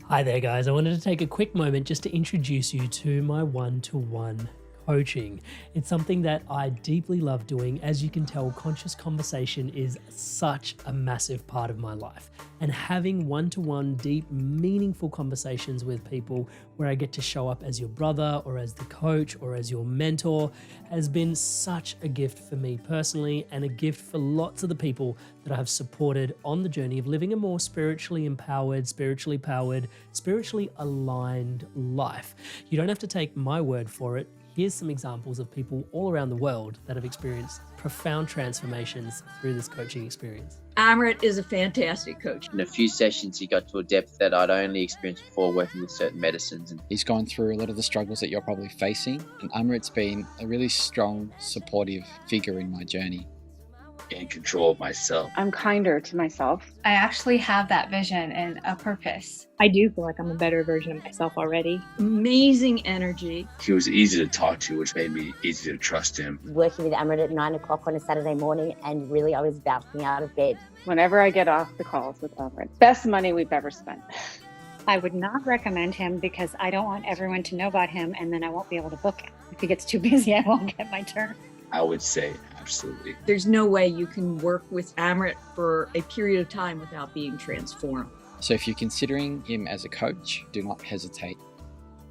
Speaker 2: Hi there, guys. I wanted to take a quick moment just to introduce you to my one-to-one coaching. It's something that I deeply love doing. As you can tell, conscious conversation is such a massive part of my life. And having one-to-one, deep, meaningful conversations with people where I get to show up as your brother or as the coach or as your mentor has been such a gift for me personally, and a gift for lots of the people that I have supported on the journey of living a more spiritually empowered, spiritually powered, spiritually aligned life. You don't have to take my word for it. Here's some examples of people all around the world that have experienced profound transformations through this coaching experience.
Speaker 3: Amrit is a fantastic coach.
Speaker 4: In a few sessions, he got to a depth that I'd only experienced before working with certain medicines.
Speaker 5: He's gone through a lot of the struggles that you're probably facing, and Amrit's been a really strong, supportive figure in my journey.
Speaker 6: In control of myself.
Speaker 7: I'm kinder to myself.
Speaker 8: I actually have that vision and a purpose.
Speaker 9: I do feel like I'm a better version of myself already.
Speaker 3: Amazing energy.
Speaker 6: He was easy to talk to, which made me easy to trust him.
Speaker 10: Working with Amrit at 9 o'clock on a Saturday morning, and really I was bouncing out of bed.
Speaker 7: Whenever I get off the calls with Amrit, best money we've ever spent.
Speaker 9: I would not recommend him because I don't want everyone to know about him, and then I won't be able to book him. If he gets too busy, I won't get my turn.
Speaker 6: I would say absolutely.
Speaker 3: There's no way you can work with Amrit for a period of time without being transformed.
Speaker 5: So if you're considering him as a coach, do not hesitate,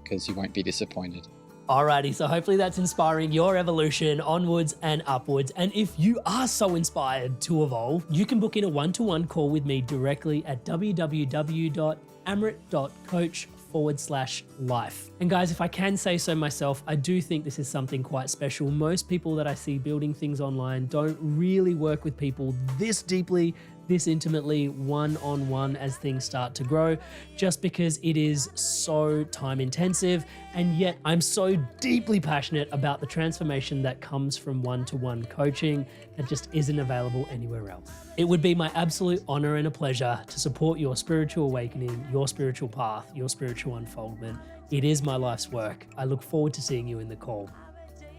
Speaker 5: because you won't be disappointed.
Speaker 2: Alrighty, so hopefully that's inspiring your evolution onwards and upwards. And if you are so inspired to evolve, you can book in a one-to-one call with me directly at www.amrit.coach/life. And guys, if I can say so myself, I do think this is something quite special. Most people that I see building things online don't really work with people this deeply, this intimately, one-on-one as things start to grow, just because it is so time intensive. And yet I'm so deeply passionate about the transformation that comes from one-to-one coaching that just isn't available anywhere else. It would be my absolute honor and a pleasure to support your spiritual awakening, your spiritual path, your spiritual unfoldment. It is my life's work. I look forward to seeing you in the call.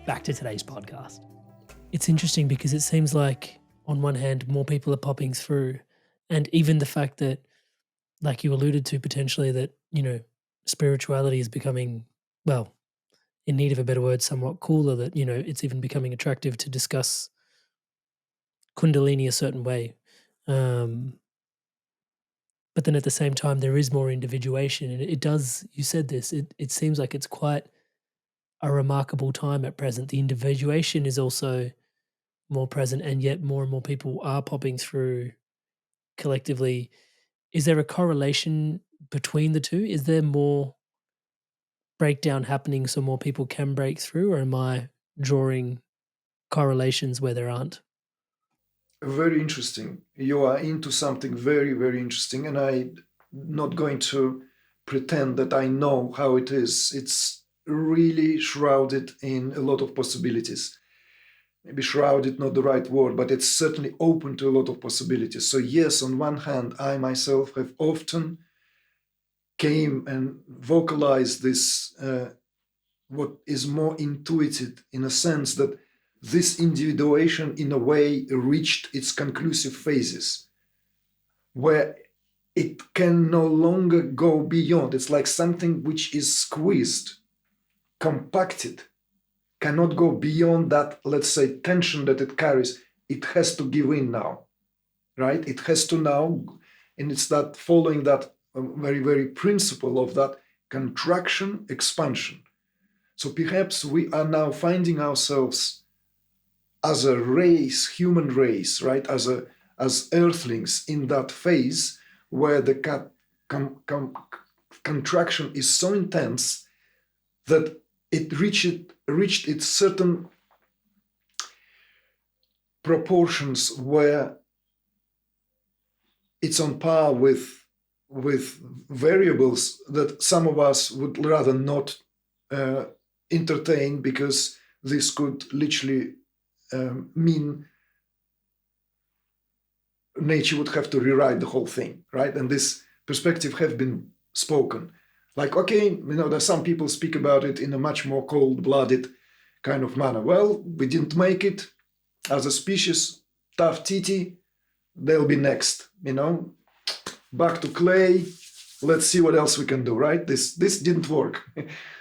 Speaker 2: Back to today's podcast. It's interesting because it seems like on one hand, more people are popping through, and even the fact that, like you alluded to potentially, that, you know, spirituality is becoming, well, in need of a better word, somewhat cooler, that, you know, it's even becoming attractive to discuss Kundalini a certain way. But then at the same time, there is more individuation, and it does, you said this, it seems like it's quite a remarkable time at present. The individuation is also more present, and yet more and more people are popping through collectively. Is there a correlation between the two? Is there more breakdown happening so more people can break through, or am I drawing correlations where there aren't?
Speaker 1: Very interesting. You are into something very, very interesting, and I'm not going to pretend that I know how it is. It's really shrouded in a lot of possibilities. Maybe shrouded, not the right word, but it's certainly open to a lot of possibilities. So yes, on one hand, I myself have often came and vocalized this, what is more intuitive, in a sense that this individuation in a way reached its conclusive phases, where it can no longer go beyond. It's like something which is squeezed, compacted, cannot go beyond that, let's say, tension that it carries. It has to give in now, right? It has to now, and it's that following that very, very principle of that contraction, expansion. So perhaps we are now finding ourselves as a race, human race, right? As earthlings in that phase where the contraction is so intense that it reached its certain proportions where it's on par with variables that some of us would rather not entertain, because this could literally mean nature would have to rewrite the whole thing, right? And this perspective have been spoken. Like, okay, there's some people speak about it in a much more cold-blooded kind of manner. Well, we didn't make it as a species, tough titty, they'll be next, back to clay, let's see what else we can do, right? This didn't work.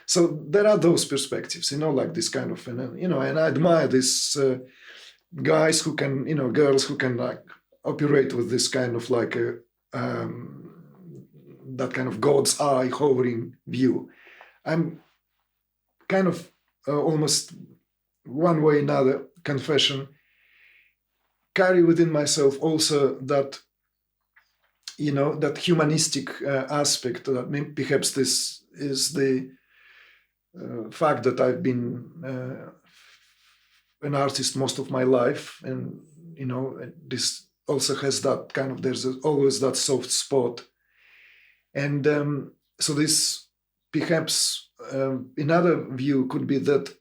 Speaker 1: So there are those perspectives, like this kind of, and I admire these guys who can, girls who can like operate with this kind of like that kind of God's eye hovering view. I'm kind of almost one way or another confession, carry within myself also that, that humanistic aspect. That perhaps this is the fact that I've been an artist most of my life, and this also has that kind of, there's always that soft spot, and so this perhaps another view could be that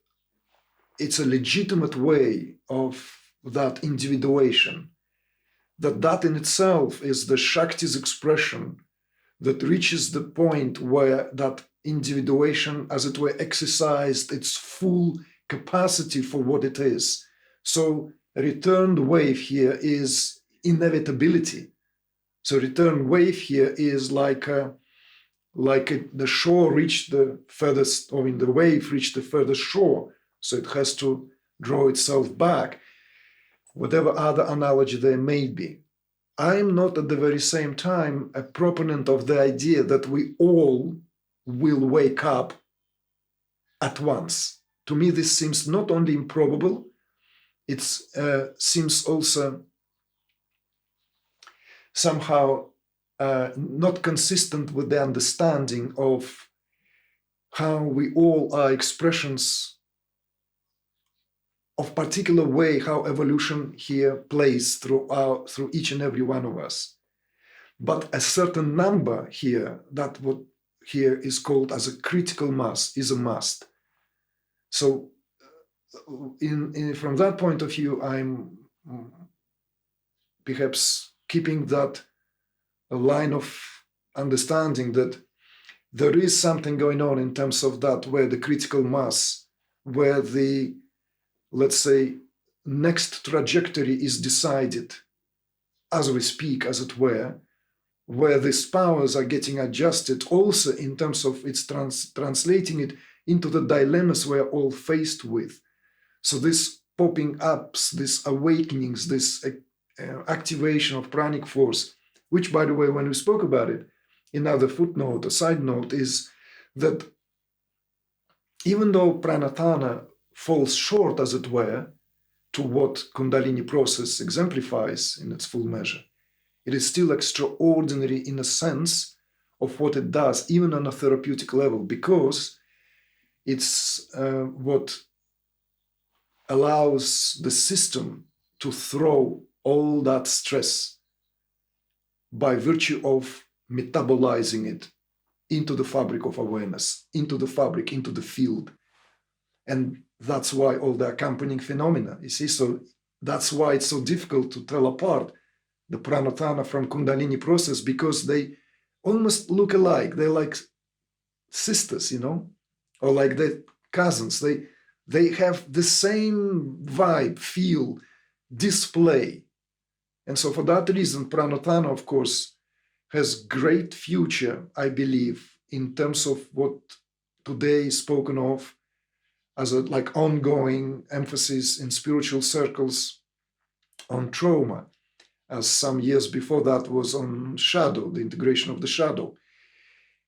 Speaker 1: it's a legitimate way of that individuation, that in itself is the Shakti's expression that reaches the point where that individuation, as it were, exercised its full capacity for what it is. So a returned wave here is inevitability. So return wave here is like the shore reached the furthest, or in the wave reached the furthest shore. So it has to draw itself back, whatever other analogy there may be. I'm not at the very same time a proponent of the idea that we all will wake up at once. To me, this seems not only improbable, it seems also somehow not consistent with the understanding of how we all are expressions of particular way, how evolution here plays through each and every one of us. But a certain number here, that what here is called as a critical mass, is a must. So from that point of view, I'm perhaps keeping that a line of understanding that there is something going on in terms of that, where the critical mass, where the, let's say, next trajectory is decided as we speak, as it were, where these powers are getting adjusted also in terms of its translating it into the dilemmas we're all faced with. So this popping ups, this awakenings, this activation of pranic force, which, by the way, when we spoke about it, another footnote, a side note, is that even though Pranotthana falls short, as it were, to what Kundalini process exemplifies in its full measure, it is still extraordinary in a sense of what it does, even on a therapeutic level, because it's what allows the system to throw all that stress by virtue of metabolizing it into the fabric of awareness, into the fabric, into the field. And that's why all the accompanying phenomena, you see, so that's why it's so difficult to tell apart the Pranotthana from Kundalini process, because they almost look alike. They're like sisters, or like the cousins. They have the same vibe, feel, display. And so for that reason, Pranotthana, of course, has great future, I believe, in terms of what today is spoken of as a like ongoing emphasis in spiritual circles on trauma, as some years before that was on shadow, the integration of the shadow.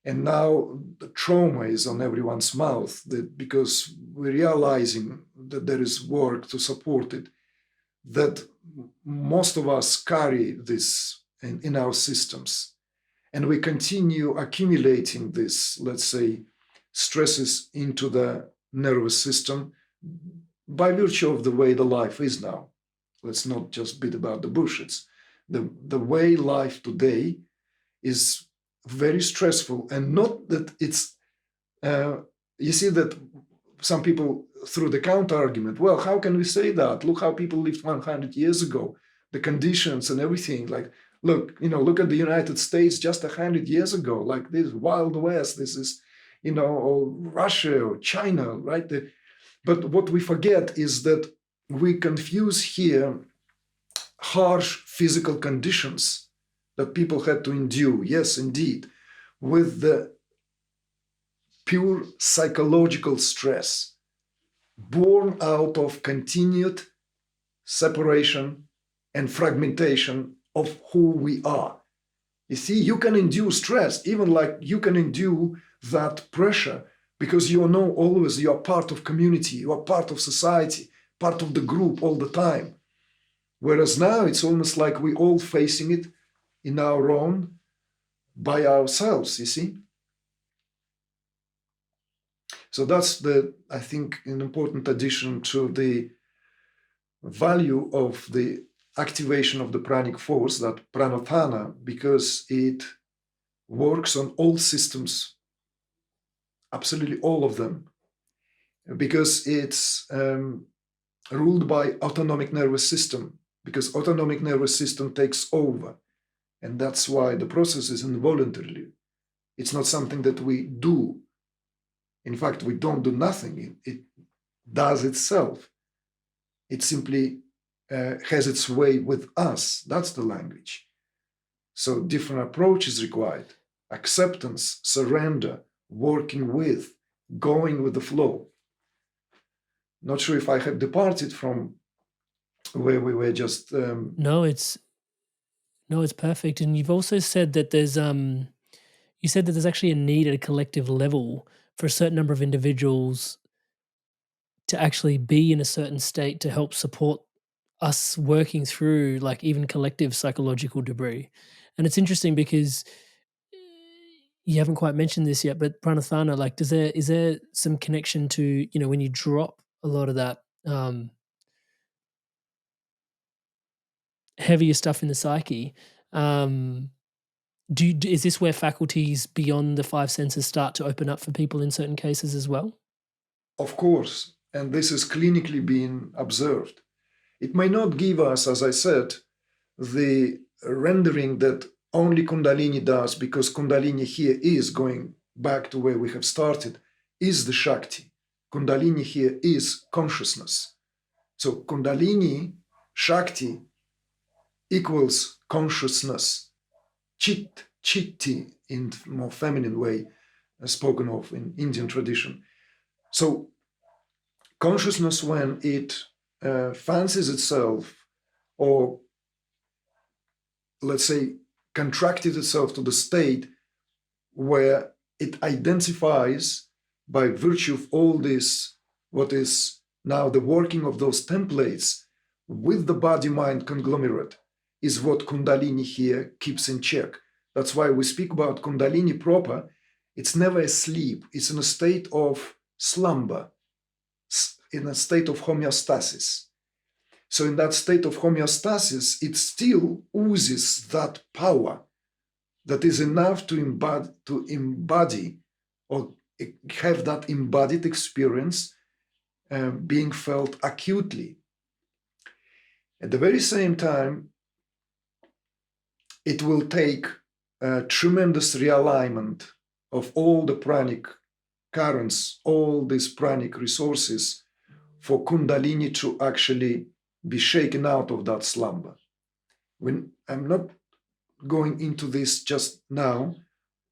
Speaker 1: And now the trauma is on everyone's mouth, because we're realizing that there is work to support it, that most of us carry this in our systems. And we continue accumulating this, let's say, stresses into the nervous system by virtue of the way the life is now. Let's not just beat about the bush. It's the way life today is very stressful, and not that it's, you see that some people through the counter argument, well, how can we say that? Look how people lived 100 years ago, the conditions and everything, like look at the United States just 100 years ago, like this Wild West. This is, or Russia or China, right? But what we forget is that we confuse here harsh physical conditions that people had to endure, yes, indeed, with the pure psychological stress born out of continued separation and fragmentation of who we are. You see, you can endure stress, even like you can endure that pressure, because you know always you are part of community, you are part of society, part of the group all the time. Whereas now it's almost like we're all facing it in our own, by ourselves, you see. So that's I think, an important addition to the value of the activation of the pranic force, that Pranotthana, because it works on all systems, absolutely all of them, because it's ruled by autonomic nervous system, because autonomic nervous system takes over. And that's why the process is involuntary. It's not something that we do. In fact, we don't do nothing. It does itself. It simply has its way with us. That's the language. So different approach is required. Acceptance, surrender, working with, going with the flow. Not sure if I have departed from where we were just...
Speaker 2: No, it's perfect. And you've also said that there's actually a need at a collective level for a certain number of individuals to actually be in a certain state to help support us working through like even collective psychological debris. And it's interesting because you haven't quite mentioned this yet, but Pranotthana, like, is there some connection to, when you drop a lot of that heavier stuff in the psyche, is this where faculties beyond the five senses start to open up for people in certain cases as well?
Speaker 1: Of course, and this is clinically being observed. It may not give us, as I said, the rendering that only Kundalini does, because Kundalini here is going back to where we have started, is the Shakti. Kundalini here is consciousness. So Kundalini, Shakti, equals consciousness. Chitti, in more feminine way, spoken of in Indian tradition. So consciousness, when it fancies itself, or let's say contracted itself to the state where it identifies by virtue of all this, what is now the working of those templates with the body-mind conglomerate, is what Kundalini here keeps in check. That's why we speak about Kundalini proper. It's never asleep. It's in a state of slumber, in a state of homeostasis. So in that state of homeostasis, it still oozes that power that is enough to embody or have that embodied experience being felt acutely. At the very same time, it will take a tremendous realignment of all the pranic currents, all these pranic resources, for Kundalini to actually be shaken out of that slumber. I'm not going into this just now,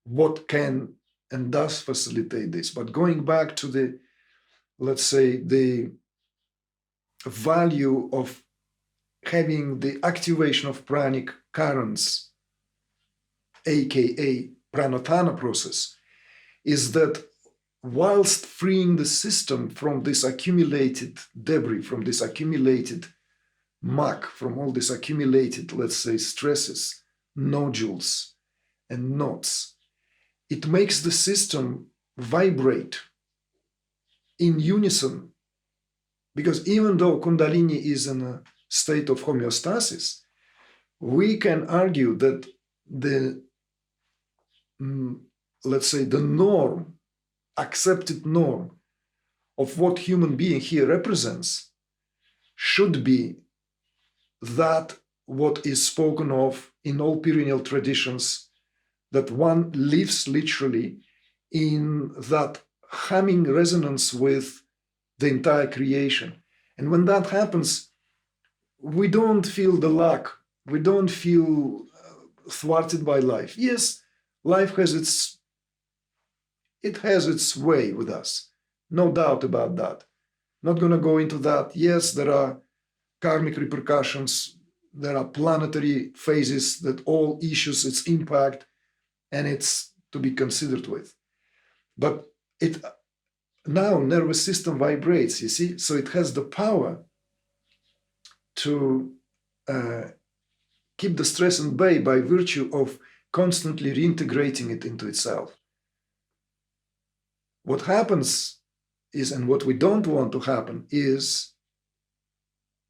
Speaker 1: what can and does facilitate this, but going back to the, let's say, the value of having the activation of pranic currents, aka Pranotthana process, is that whilst freeing the system from this accumulated debris, from this accumulated muck, from all this accumulated, let's say, stresses, nodules, and knots, it makes the system vibrate in unison. Because even though Kundalini is in a state of homeostasis, we can argue that the, let's say, the norm, accepted norm of what human being here represents should be that what is spoken of in all perennial traditions, that one lives literally in that humming resonance with the entire creation. And when that happens, we don't feel the lack, we don't feel thwarted by life. Yes, life has its way with us, no doubt about that. Not going to go into that. Yes, there are karmic repercussions, there are planetary phases that all issues its impact, and it's to be considered with. But it now nervous system vibrates, you see, so it has the power to keep the stress at bay by virtue of constantly reintegrating it into itself. What happens is, and what we don't want to happen, is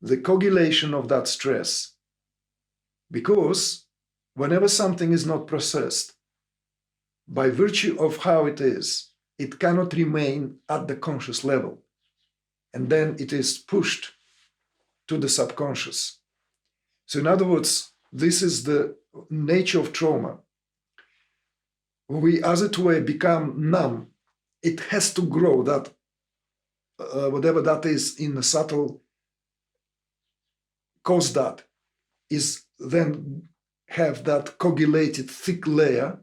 Speaker 1: the coagulation of that stress. Because whenever something is not processed, by virtue of how it is, it cannot remain at the conscious level. And then it is pushed to the subconscious. So in other words, this is the nature of trauma. We, as it were, become numb. It has to grow, that whatever that is in the subtle cause, that is then have that coagulated thick layer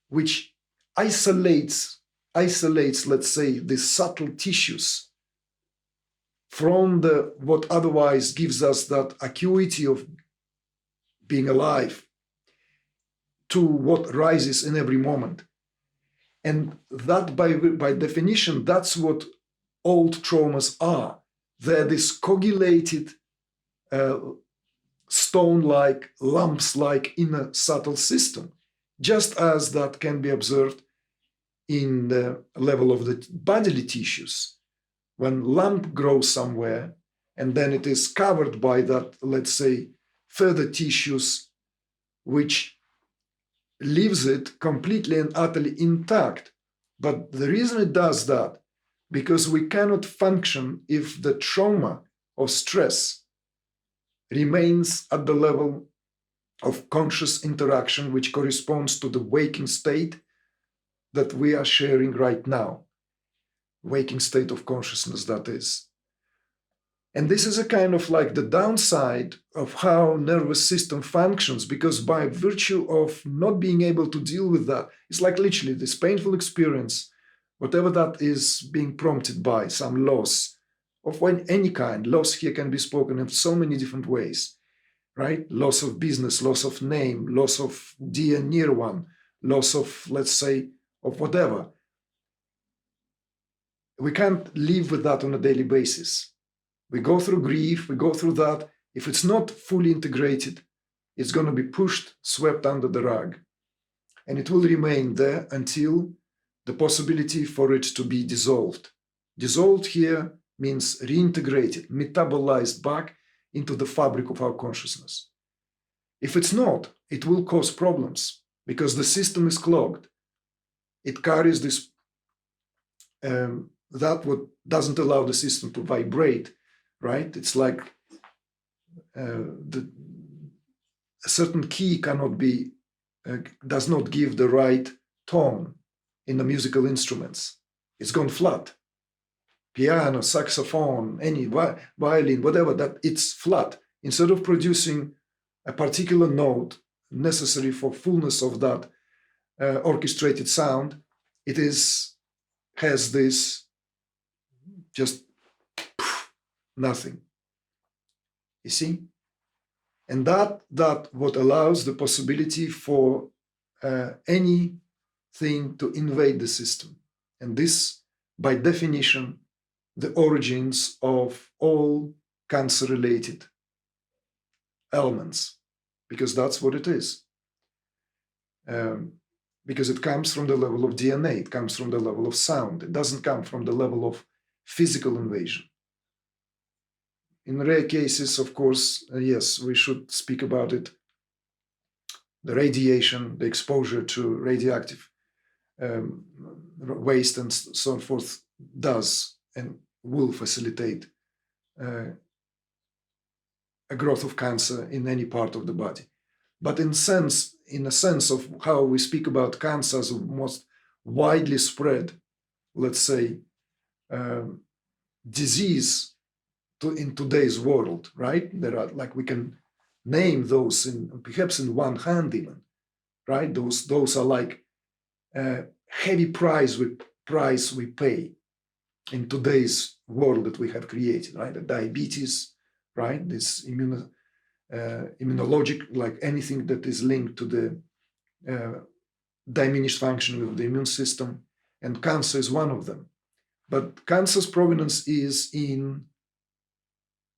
Speaker 1: which isolates, let's say, the subtle tissues from the what otherwise gives us that acuity of being alive to what rises in every moment. And that by definition, that's what old traumas are. They're this coagulated stone-like, lumps-like in a subtle system, just as that can be observed in the level of the bodily tissues. When lump grows somewhere, and then it is covered by that, let's say, further tissues, which leaves it completely and utterly intact. But the reason it does that, because we cannot function if the trauma or stress remains at the level of conscious interaction, which corresponds to the waking state that we are sharing right now. Waking state of consciousness, that is. And this is a kind of like the downside of how nervous system functions, because by virtue of not being able to deal with that, it's like literally this painful experience, whatever that is being prompted by, some loss of any kind. Loss here can be spoken in so many different ways, right? Loss of business, loss of name, loss of dear near one, loss of, let's say, of whatever. We can't live with that on a daily basis. We go through grief, we go through that. If it's not fully integrated, it's going to be pushed, swept under the rug. And it will remain there until the possibility for it to be dissolved. Dissolved here means reintegrated, metabolized back into the fabric of our consciousness. If it's not, it will cause problems because the system is clogged. It carries this, that what doesn't allow the system to vibrate, right? It's like a certain key cannot be, does not give the right tone in the musical instruments. It's gone flat. Piano, saxophone, any violin, whatever, that it's flat. Instead of producing a particular note necessary for fullness of that orchestrated sound, it has this just nothing. You see? And that what allows the possibility for anything to invade the system. And this, by definition, the origins of all cancer-related ailments, because that's what it is. Because it comes from the level of DNA, it comes from the level of sound. It doesn't come from the level of physical invasion. In rare cases, of course, yes, we should speak about it. The radiation, the exposure to radioactive waste and so forth does and will facilitate a growth of cancer in any part of the body. But in a sense of how we speak about cancer as the most widely spread, let's say, disease in today's world, right? There are, like, we can name those perhaps in one hand even, right? Those are like heavy price we pay in today's world that we have created, right? The diabetes, right? This immunologic, like anything that is linked to the diminished functioning of the immune system, and cancer is one of them. But cancer's provenance is in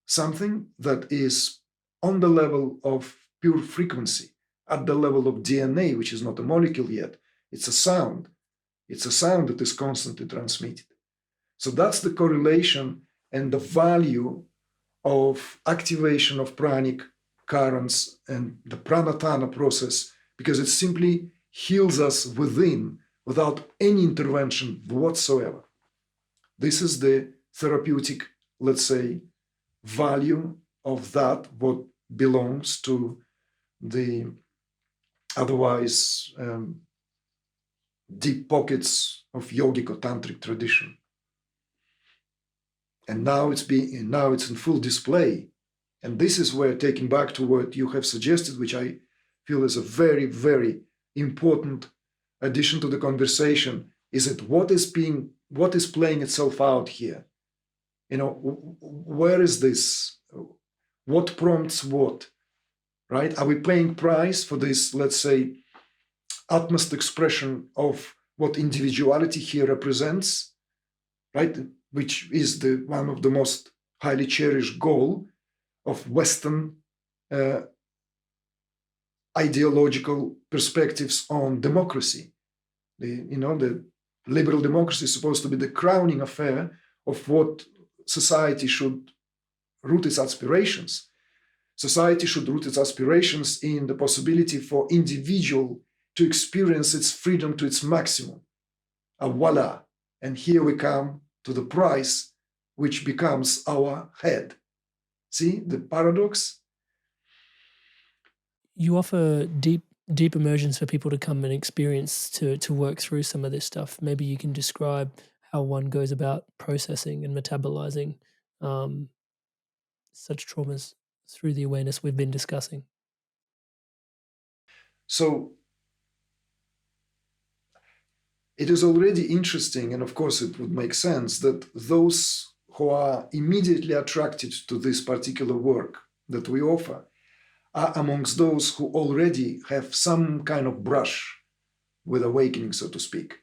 Speaker 1: something that is on the level of pure frequency, at the level of DNA, which is not a molecule yet. It's a sound. It's a sound that is constantly transmitted. So that's the correlation and the value of activation of pranic currents and the Pranotthana process, because it simply heals us within without any intervention whatsoever. This is the therapeutic, let's say, value of that, what belongs to the otherwise deep pockets of yogic or tantric tradition. And now it's in full display. And this is where, taking back to what you have suggested, which I feel is a very, very important addition to the conversation, is that what is playing itself out here? You know, where is this? What prompts what? Right? Are we paying price for this, let's say, utmost expression of what individuality here represents, right? Which is one of the most highly cherished goal of Western ideological perspectives on democracy. The liberal democracy is supposed to be the crowning affair of what society should root its aspirations. Society should root its aspirations in the possibility for individual to experience its freedom to its maximum. Voila. And here we come to the price, which becomes our head. See the paradox?
Speaker 2: You offer deep immersions for people to come and experience, to work through some of this stuff. Maybe you can describe how one goes about processing and metabolizing such traumas through the awareness we've been discussing.
Speaker 1: So it is already interesting, and of course it would make sense, that those who are immediately attracted to this particular work that we offer are amongst those who already have some kind of brush with awakening, so to speak.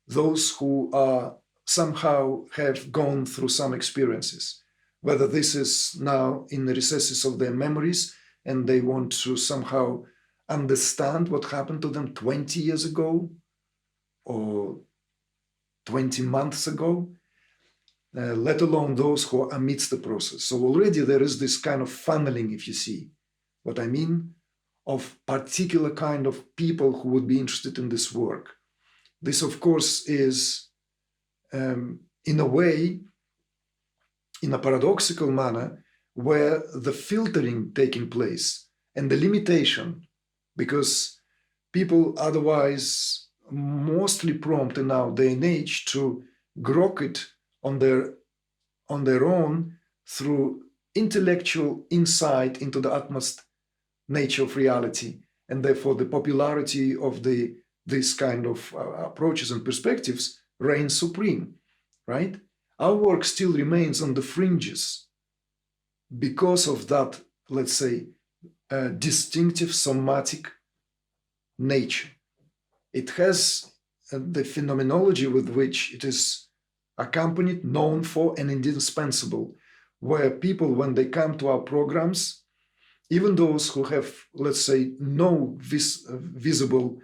Speaker 1: Those who are somehow have gone through some experiences, whether this is now in the recesses of their memories and they want to somehow understand what happened to them 20 years ago or 20 months ago, let alone those who are amidst the process. So already there is this kind of funneling, if you see what I mean, of particular kind of people who would be interested in this work. This, of course, is in a way, in a paradoxical manner, where the filtering taking place and the limitation, because people otherwise mostly prompt in our day and age to grok it on their own through intellectual insight into the utmost nature of reality, and therefore the popularity of this kind of approaches and perspectives reigns supreme, right? Our work still remains on the fringes because of that, let's say, distinctive somatic nature. It has the phenomenology with which it is accompanied, known for, and indispensable, where people, when they come to our programs, even those who have, let's say, no visible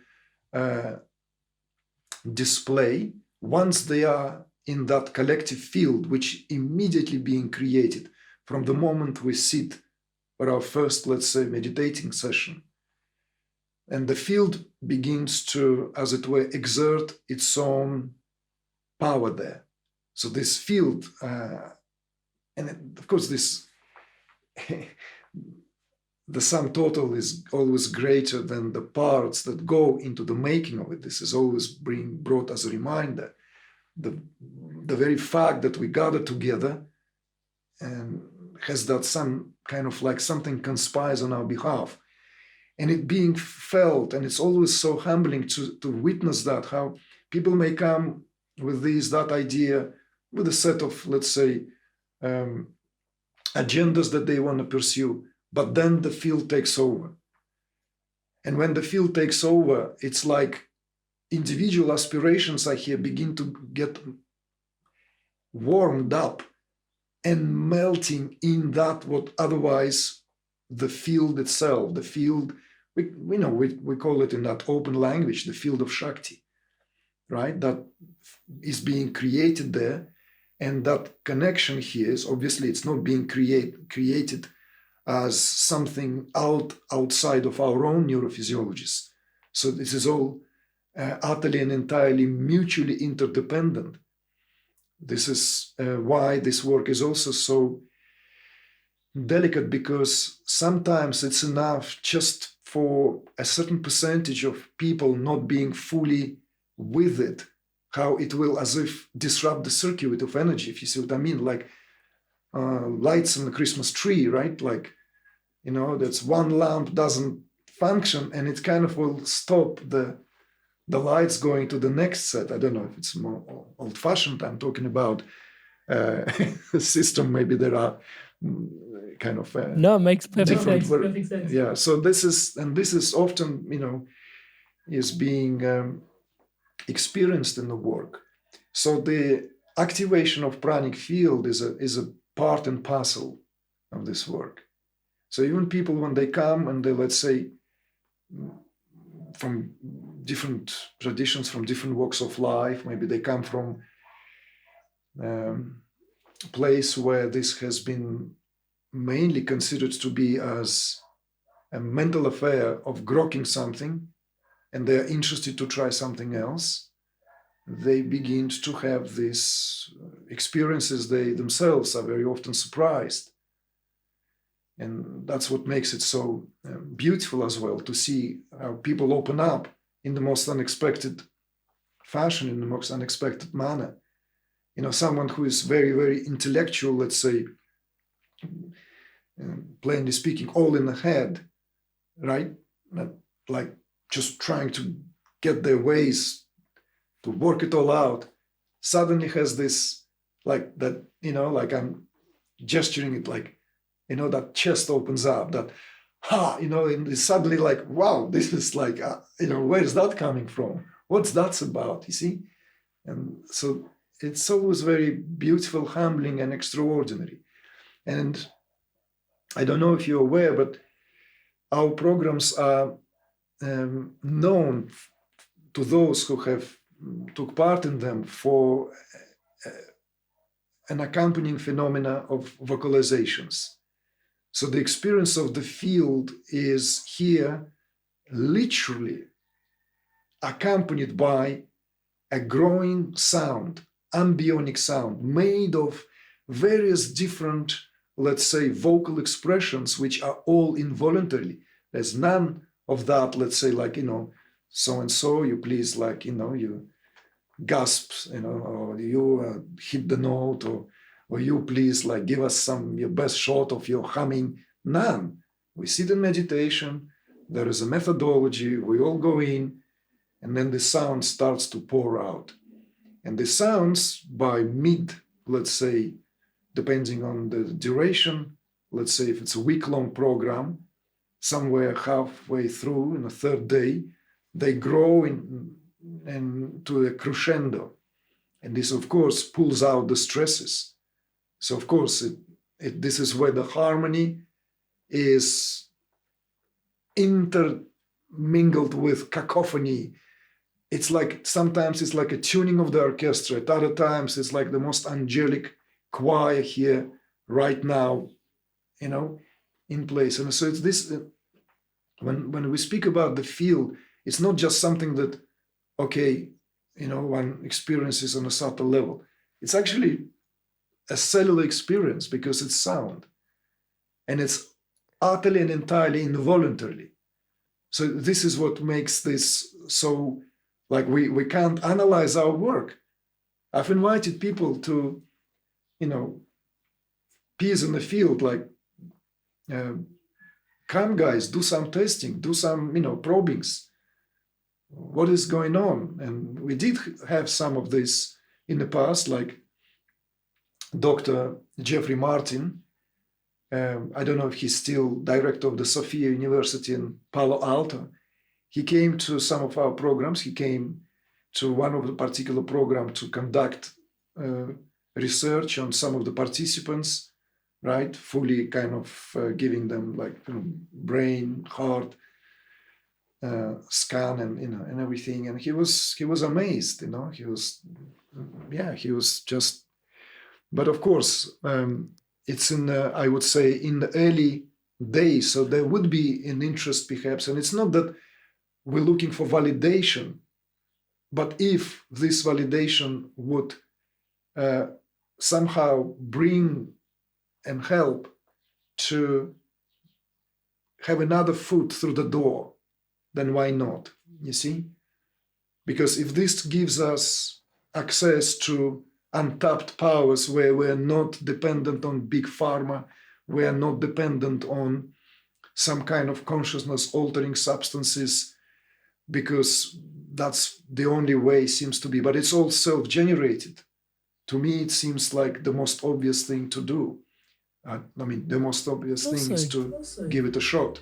Speaker 1: display, once they are in that collective field, which immediately being created from the moment we sit for our first, let's say, meditating session, and the field begins to, as it were, exert its own power there. So this field, and of course this the sum total is always greater than the parts that go into the making of it. This is always brought as a reminder. The very fact that we gather together and has that some kind of like something conspires on our behalf, and it being felt, and it's always so humbling to witness that, how people may come with that idea, with a set of, let's say, agendas that they want to pursue, but then the field takes over. And when the field takes over, it's like individual aspirations I hear begin to get warmed up and melting in that what otherwise the field itself, the field, we call it in that open language, the field of Shakti, right? That is being created there. And that connection here is obviously it's not being created as something outside of our own neurophysiologies. So this is all utterly and entirely mutually interdependent. This is why this work is also so delicate, because sometimes it's enough just for a certain percentage of people not being fully with it, how it will as if disrupt the circuit of energy, if you see what I mean, like lights on the Christmas tree, right? Like, that's one lamp doesn't function and it kind of will stop the lights going to the next set. I don't know if it's more old-fashioned. I'm talking about system. Maybe there are kind of
Speaker 2: no, it makes perfect sense.
Speaker 1: Yeah. So this is often is being experienced in the work. So the activation of pranic field is a part and parcel of this work. So even people, when they come and they, let's say, from different traditions, from different walks of life, maybe they come from a place where this has been mainly considered to be as a mental affair of grokking something, and they're interested to try something else, they begin to have these experiences. They themselves are very often surprised. And that's what makes it so beautiful as well, to see how people open up in the most unexpected fashion, in the most unexpected manner. Someone who is very, very intellectual, let's say, plainly speaking, all in the head, right? Like just trying to get their ways to work it all out, suddenly has this, like that, like I'm gesturing it, like, that chest opens up, that, and it's suddenly like, wow, this is like, where is that coming from? What's that about, you see? And so it's always very beautiful, humbling, and extraordinary. And I don't know if you're aware, but our programs are known to those who have took part in them for an accompanying phenomena of vocalizations. So the experience of the field is here literally accompanied by a growing sound, ambionic sound, made of various different, let's say, vocal expressions, which are all involuntary. There's none of that, let's say, like, so-and-so, you please, like, you gasp, or you hit the note, or you please, like, give us your best shot of your humming. None. We sit in meditation, there is a methodology, we all go in, and then the sound starts to pour out. And the sounds by let's say, depending on the duration, let's say if it's a week-long program, somewhere halfway through, in the third day, they grow into a crescendo. And this, of course, pulls out the stresses. So, of course, this is where the harmony is intermingled with cacophony. It's like, sometimes it's like a tuning of the orchestra. At other times, it's like the most angelic choir here right now, in place. And so it's this, when we speak about the field, it's not just something that, one experiences on a subtle level. It's actually a cellular experience because it's sound. and it's utterly and entirely involuntarily. So this is what makes this so, like, we can't analyze our work. I've invited people to, peas in the field, like, come guys, do some testing, do some, probings. What is going on? And we did have some of this in the past, like Dr. Jeffrey Martin. I don't know if he's still director of the Sophia University in Palo Alto. He came to some of our programs. He came to one of the particular program to conduct research on some of the participants, right? Fully kind of giving them like brain, heart scan and everything. And he was amazed, he was just. But of course, it's in I would say in the early days, so there would be an interest perhaps, and it's not that we're looking for validation, but if this validation would somehow bring and help to have another foot through the door, then why not? You see? Because if this gives us access to untapped powers where we're not dependent on big pharma, we are not dependent on some kind of consciousness altering substances, because that's the only way seems to be, but it's all self-generated. To me, it seems like the most obvious thing to do. The most obvious thing is to give it a shot.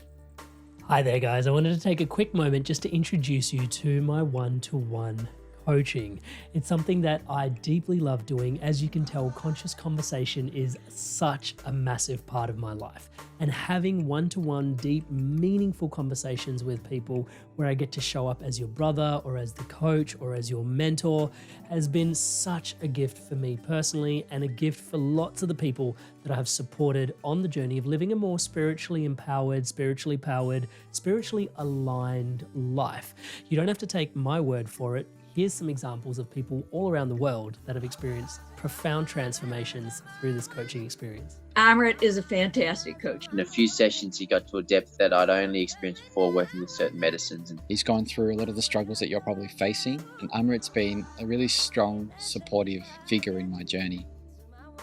Speaker 2: Hi there, guys. I wanted to take a quick moment just to introduce you to my one-to-one coaching. It's something that I deeply love doing. As you can tell, conscious conversation is such a massive part of my life. And having one-to-one deep, meaningful conversations with people where I get to show up as your brother or as the coach or as your mentor has been such a gift for me personally, and a gift for lots of the people that I have supported on the journey of living a more spiritually empowered, spiritually powered, spiritually aligned life. You don't have to take my word for it. Here's some examples of people all around the world that have experienced profound transformations through this coaching experience.
Speaker 3: Amrit is a fantastic coach.
Speaker 4: In a few sessions, he got to a depth that I'd only experienced before working with certain medicines.
Speaker 5: He's gone through a lot of the struggles that you're probably facing, and Amrit's been a really strong, supportive figure in my journey.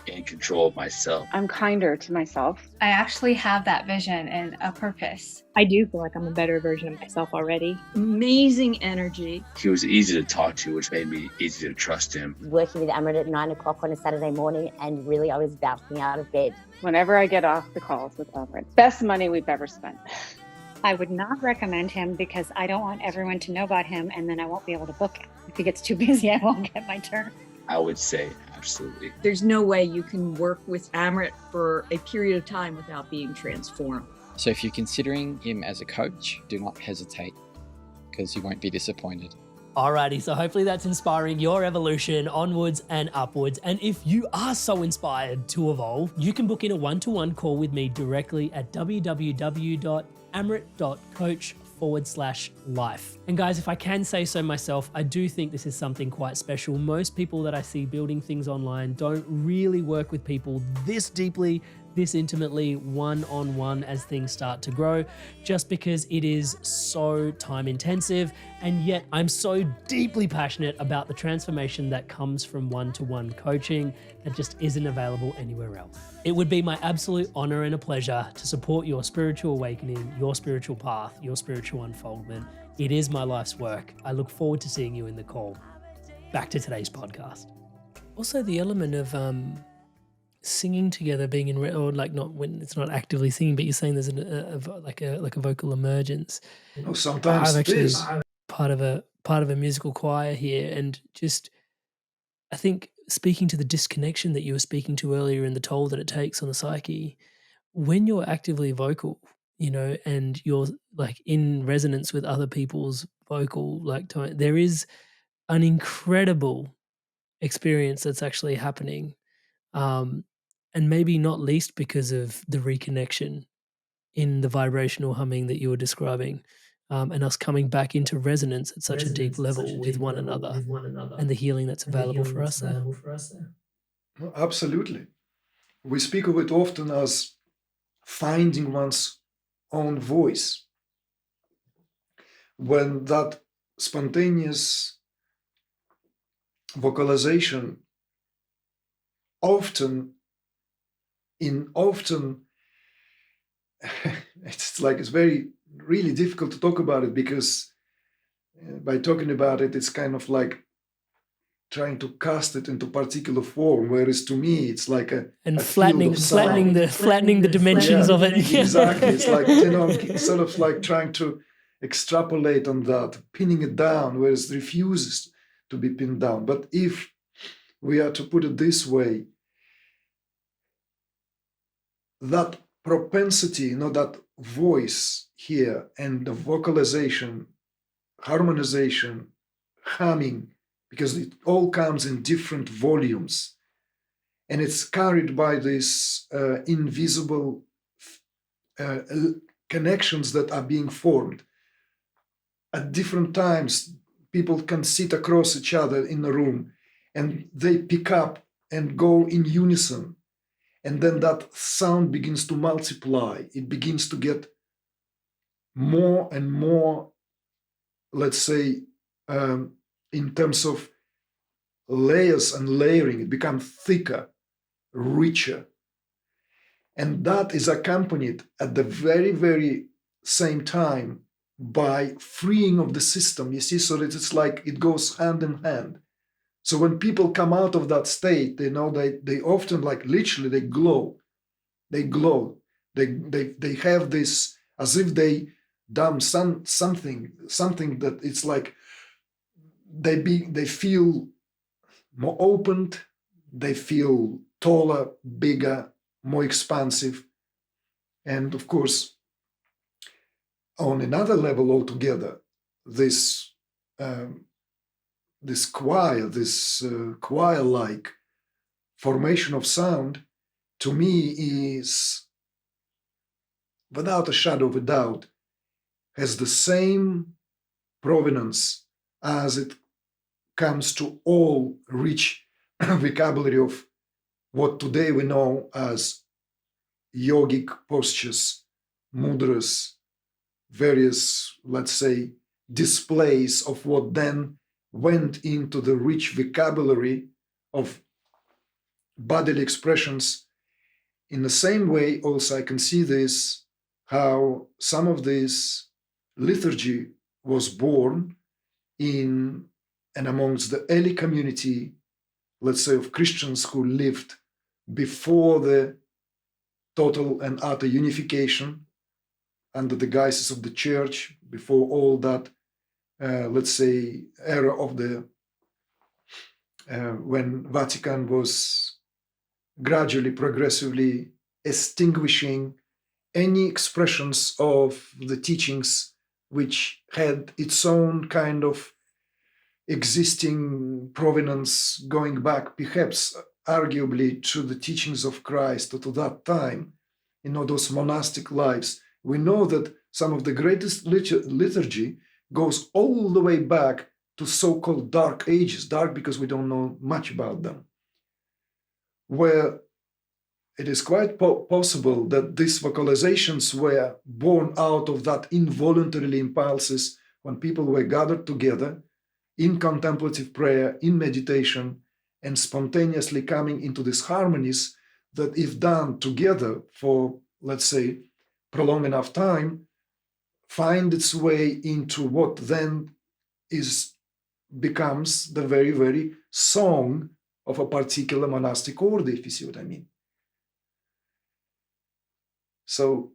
Speaker 6: In control of myself.
Speaker 7: I'm kinder to myself.
Speaker 8: I actually have that vision and a purpose.
Speaker 9: I do feel like I'm a better version of myself already.
Speaker 3: Amazing energy.
Speaker 6: He was easy to talk to, which made me easy to trust him.
Speaker 10: Working with Amrit at 9 o'clock on a Saturday morning, and really I was bouncing out of bed.
Speaker 7: Whenever I get off the calls with Amrit, best money we've ever spent.
Speaker 9: I would not recommend him because I don't want everyone to know about him, and then I won't be able to book him. If he gets too busy, I won't get my turn.
Speaker 6: I would say absolutely.
Speaker 3: There's no way you can work with Amrit for a period of time without being transformed.
Speaker 5: So if you're considering him as a coach, do not hesitate, because you won't be disappointed.
Speaker 2: Alrighty, so hopefully that's inspiring your evolution onwards and upwards. And if you are so inspired to evolve, you can book in a one-to-one call with me directly at www.amrit.coach/life. And guys, if I can say so myself, I do think this is something quite special. Most people that I see building things online don't really work with people this deeply, this intimately, one-on-one as things start to grow, just because it is so time intensive. And yet I'm so deeply passionate about the transformation that comes from one-to-one coaching that just isn't available anywhere else. It would be my absolute honor and a pleasure to support your spiritual awakening, your spiritual path, your spiritual unfoldment. It is my life's work. I look forward to seeing you in the call. Back to today's podcast. Also, the element of singing together, being in or like not when it's not actively singing, but you're saying there's a vocal emergence.
Speaker 1: Sometimes
Speaker 2: I'm actually
Speaker 1: I'm
Speaker 2: part of a musical choir here, and just I think speaking to the disconnection that you were speaking to earlier and the toll that it takes on the psyche, when you're actively vocal, and you're like in resonance with other people's vocal tone, there is an incredible experience that's actually happening. And maybe not least because of the reconnection in the vibrational humming that you were describing, and us coming back into resonance at such a deep level with one another, and the healing that's available for us there.
Speaker 1: Absolutely. We speak of it often as finding one's own voice. When that spontaneous vocalization often it's very really difficult to talk about it, because by talking about it, it's kind of like trying to cast it into particular form, whereas to me it's like a
Speaker 2: flattening the dimensions of it.
Speaker 1: Exactly. It's like, sort of like trying to extrapolate on that, pinning it down, whereas it refuses to be pinned down. But if we are to put it this way, that propensity, that voice here, and the vocalization, harmonization, humming, because it all comes in different volumes, and it's carried by these invisible connections that are being formed. At different times, people can sit across each other in a room, and they pick up and go in unison. And then that sound begins to multiply. It begins to get more and more, let's say, in terms of layers and layering, it becomes thicker, richer. And that is accompanied at the very, very same time by freeing of the system, you see, so that it's like it goes hand in hand. So when people come out of that state, they often, like, literally they glow. They glow. They have this, as if they done something that it's like they feel more opened, they feel taller, bigger, more expansive. And of course, on another level altogether, this choir-like formation of sound, to me, is, without a shadow of a doubt, has the same provenance as it comes to all rich vocabulary of what today we know as yogic postures, mudras, various, let's say, displays of what then went into the rich vocabulary of bodily expressions. In the same way, also, I can see this, how some of this liturgy was born in and amongst the early community, let's say, of Christians who lived before the total and utter unification under the guises of the church, before all that, let's say, era of the when Vatican was gradually, progressively extinguishing any expressions of the teachings which had its own kind of existing provenance going back, perhaps arguably, to the teachings of Christ, or to that time, those monastic lives. We know that some of the greatest liturgy goes all the way back to so-called dark ages, dark because we don't know much about them, where it is quite possible that these vocalizations were born out of that involuntary impulses when people were gathered together in contemplative prayer, in meditation, and spontaneously coming into these harmonies that, if done together for, let's say, prolonged enough time, find its way into what then becomes the very, very song of a particular monastic order, if you see what I mean. So,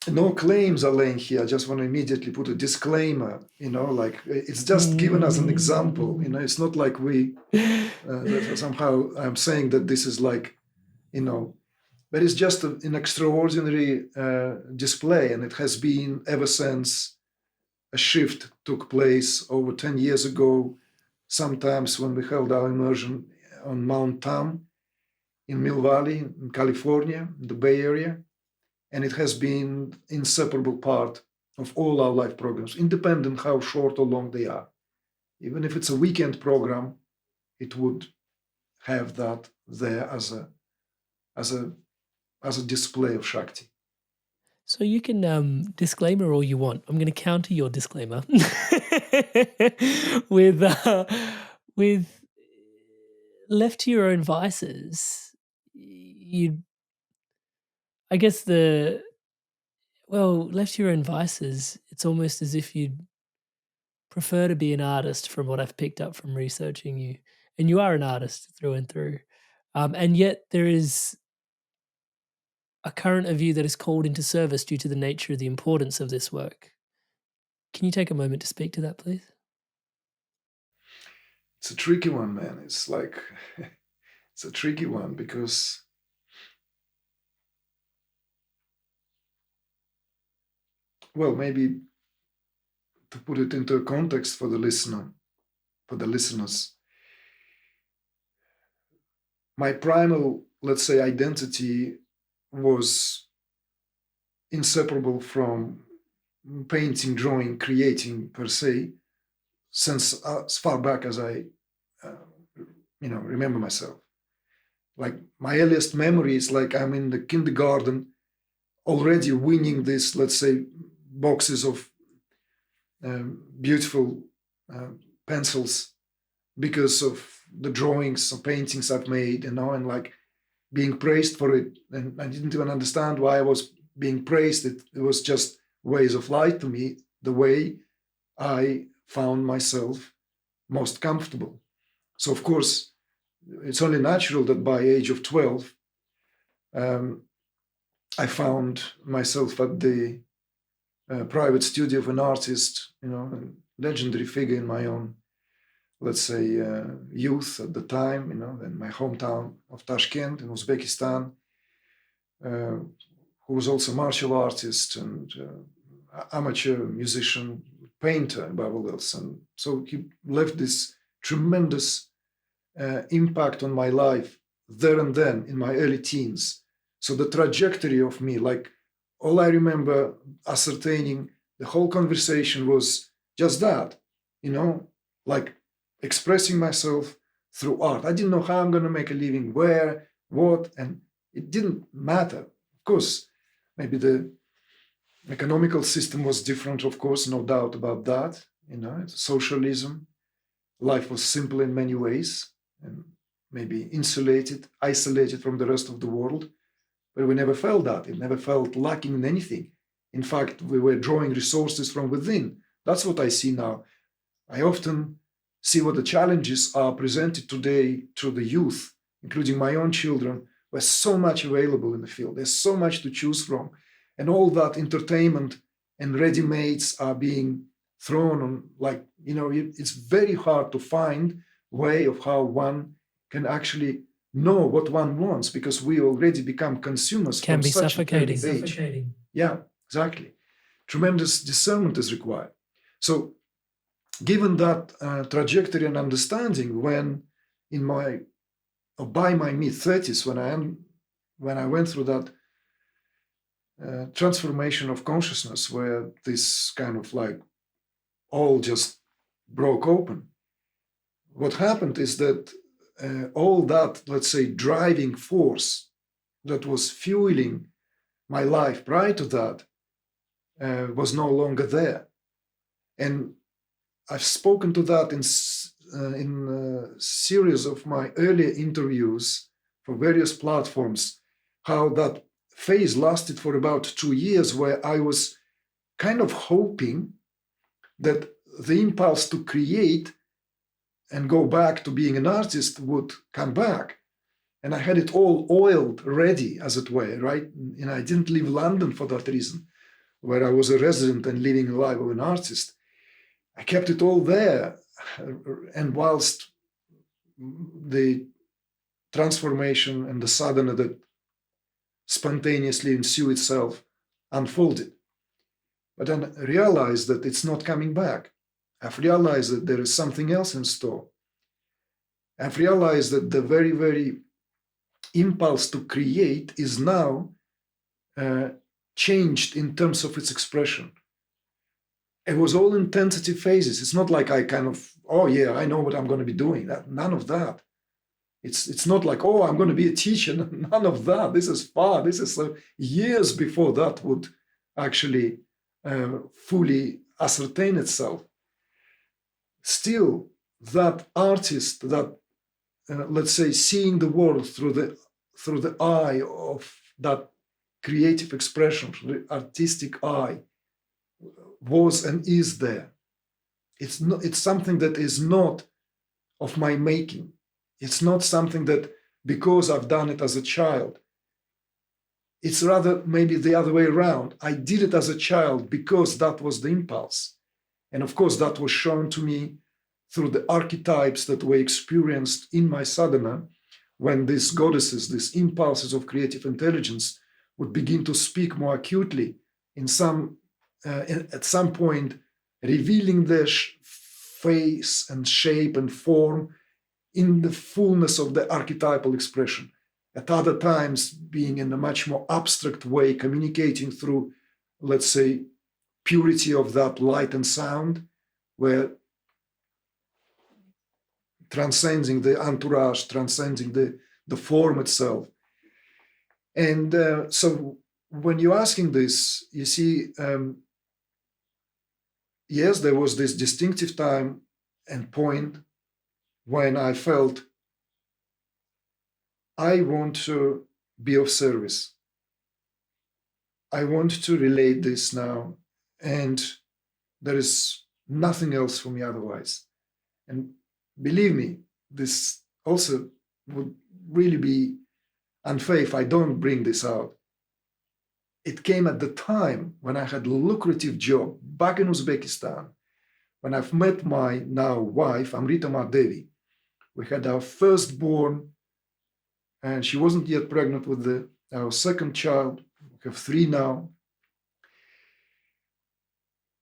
Speaker 1: no claims are laying here. I just want to immediately put a disclaimer, like it's just given as an example. It's not like we somehow I'm saying that this is like, but it's just an extraordinary display, and it has been ever since a shift took place over 10 years ago, sometimes when we held our immersion on Mount Tam in Mill Valley, in California, in the Bay Area. And it has been an inseparable part of all our life programs, independent how short or long they are. Even if it's a weekend program, it would have that there as as a display of Shakti.
Speaker 2: So you can disclaimer all you want. I'm going to counter your disclaimer with left to your own vices. Left to your own vices, it's almost as if you'd prefer to be an artist from what I've picked up from researching you. And you are an artist through and through. And yet there is a current of you that is called into service due to the nature of the importance of this work. Can you take a moment to speak to that, please?
Speaker 1: It's a tricky one, man. It's like, it's a tricky one because maybe to put it into a context for the listeners, my primal, let's say, identity was inseparable from painting, drawing, creating per se, since as far back as I, remember myself. Like my earliest memory is like I'm in the kindergarten, already winning this, let's say, boxes of beautiful pencils because of the drawings and paintings I've made, and like being praised for it. And I didn't even understand why I was being praised. It was just ways of life to me, the way I found myself most comfortable. So of course, it's only natural that by age of 12, I found myself at the private studio of an artist, a legendary figure in my own, let's say, youth at the time, in my hometown of Tashkent in Uzbekistan, who was also a martial artist and amateur musician, painter, above all else. And so he left this tremendous impact on my life there and then in my early teens. So the trajectory of me, like all I remember ascertaining the whole conversation was just that, like expressing myself through art. I didn't know how I'm going to make a living, where, what, and it didn't matter. Of course, maybe the economical system was different, of course, no doubt about that. Socialism, life was simple in many ways, and maybe insulated, isolated from the rest of the world. But we never felt that. It never felt lacking in anything. In fact, we were drawing resources from within. That's what I see now. I often see what the challenges are presented today to the youth, including my own children. There's so much available in the field. There's so much to choose from. And all that entertainment and ready-mades are being thrown on, it's very hard to find a way of how one can actually know what one wants, because we already become consumers.
Speaker 2: Can be suffocating.
Speaker 1: Yeah, exactly. Tremendous discernment is required. So given that trajectory and understanding, when by my mid-30s, when I went through that transformation of consciousness, where this kind of like all just broke open, what happened is that all that, let's say, driving force that was fueling my life prior to that was no longer there. And I've spoken to that in a series of my earlier interviews for various platforms, how that phase lasted for about 2 years, where I was kind of hoping that the impulse to create and go back to being an artist would come back. And I had it all oiled, ready, as it were, right? And I didn't leave London for that reason, where I was a resident and living the life of an artist. I kept it all there. And whilst the transformation and the sadhana that spontaneously ensue itself unfolded, but then I realized that it's not coming back. I've realized that there is something else in store. I've realized that the very, very impulse to create is now changed in terms of its expression. It was all in tentative phases. It's not like I kind of, oh yeah, I know what I'm going to be doing. None of that. It's not like, oh, I'm going to be a teacher. None of that. This is far. This is years before that would actually fully ascertain itself. Still, that artist, that let's say, seeing the world through the eye of that creative expression, the artistic eye, was and is there. It's something that is not of my making. It's not something that because I've done it as a child. It's rather maybe the other way around. I did it as a child because that was the impulse. And of course, that was shown to me through the archetypes that were experienced in my sadhana, when these goddesses, these impulses of creative intelligence would begin to speak more acutely at some point, revealing their face and shape and form in the fullness of the archetypal expression. At other times, being in a much more abstract way, communicating through, let's say, purity of that light and sound, where transcending the entourage, transcending the form itself. And so when you're asking this, you see, yes, there was this distinctive time and point when I felt I want to be of service. I want to relate this now, and there is nothing else for me otherwise. And believe me, this also would really be unfair if I don't bring this out. It came at the time when I had a lucrative job back in Uzbekistan, when I've met my now wife, Amrit Devi. We had our firstborn, and she wasn't yet pregnant with our second child. We have 3 now.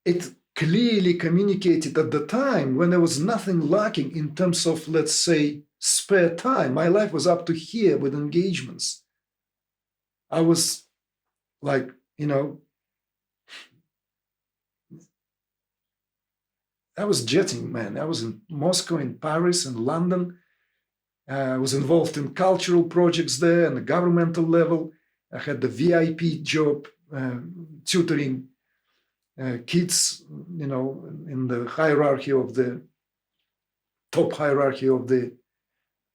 Speaker 1: It clearly communicated at the time when there was nothing lacking in terms of, let's say, spare time. My life was up to here with engagements. I was like, I was jetting, man. I was in Moscow, in Paris, in London. I was involved in cultural projects there on the governmental level. I had the VIP job, tutoring kids, in the hierarchy of the top hierarchy of the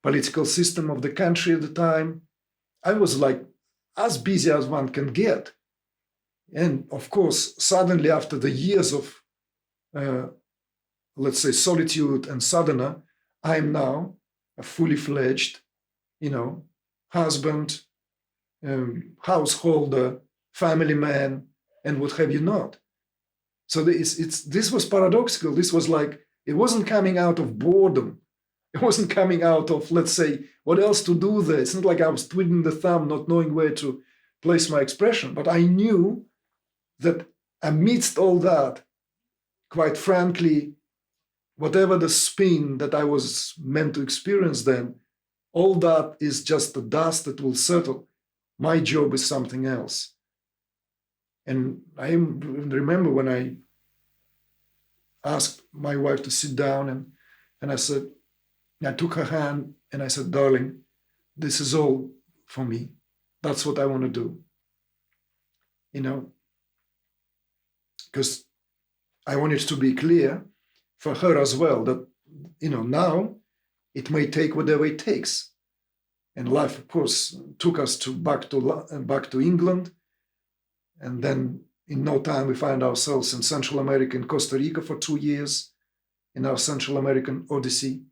Speaker 1: political system of the country at the time. I was like as busy as one can get. And of course, suddenly after the years of, let's say, solitude and sadhana, I am now a fully fledged, husband, householder, family man, and what have you not. So this was paradoxical. This was like, it wasn't coming out of boredom. It wasn't coming out of, let's say, what else to do there. It's not like I was twiddling the thumb, not knowing where to place my expression. But I knew that amidst all that, quite frankly, whatever the spin that I was meant to experience then, all that is just the dust that will settle. My job is something else. And I remember when I asked my wife to sit down and I took her hand and I said, darling, this is all for me. That's what I want to do. Because I want it to be clear for her as well that, now it may take whatever it takes. And life, of course, took us back to England. And then in no time, we find ourselves in Central America, in Costa Rica for 2 years, in our Central American odyssey,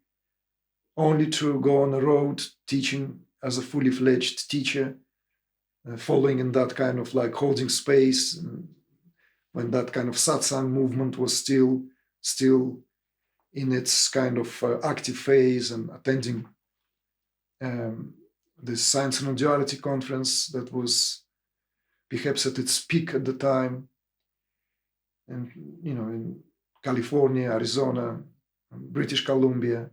Speaker 1: only to go on the road teaching as a fully fledged teacher, following in that kind of like holding space, when that kind of satsang movement was still in its kind of active phase, and attending this Science and Non-Duality conference that was perhaps at its peak at the time, and in California, Arizona, British Columbia.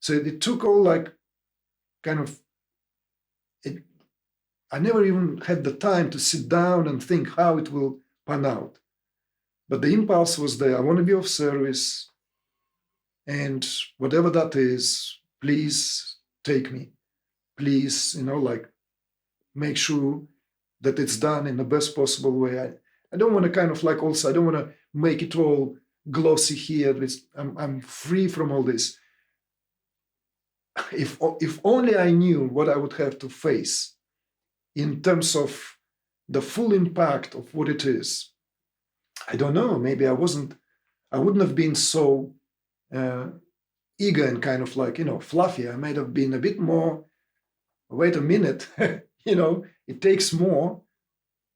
Speaker 1: So it took all like kind of it. I never even had the time to sit down and think how it will pan out. But the impulse was there. I want to be of service, and whatever that is, please take me. Please, like, make sure that it's done in the best possible way. I don't want to kind of like, also, I don't want to make it all glossy here. I'm free from all this. If only I knew what I would have to face in terms of the full impact of what it is. I don't know, maybe I wouldn't have been so eager and kind of like, fluffy. I might have been a bit more, wait a minute, it takes more.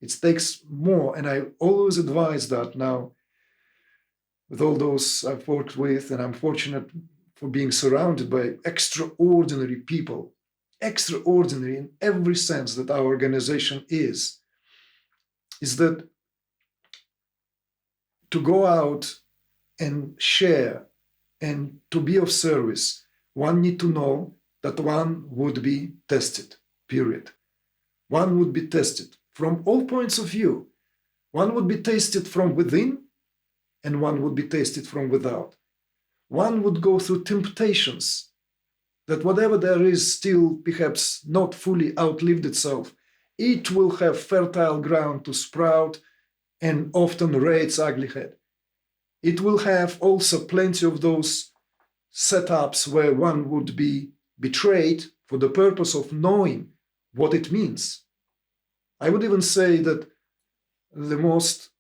Speaker 1: It takes more. And I always advise that now with all those I've worked with, and I'm fortunate for being surrounded by extraordinary people, extraordinary in every sense that our organization is that to go out and share and to be of service, one need to know that one would be tested, period. One would be tested from all points of view. One would be tested from within and one would be tested from without. One would go through temptations that whatever there is still perhaps not fully outlived itself, it will have fertile ground to sprout and often rear its ugly head. It will have also plenty of those setups where one would be betrayed for the purpose of knowing what it means. I would even say that the most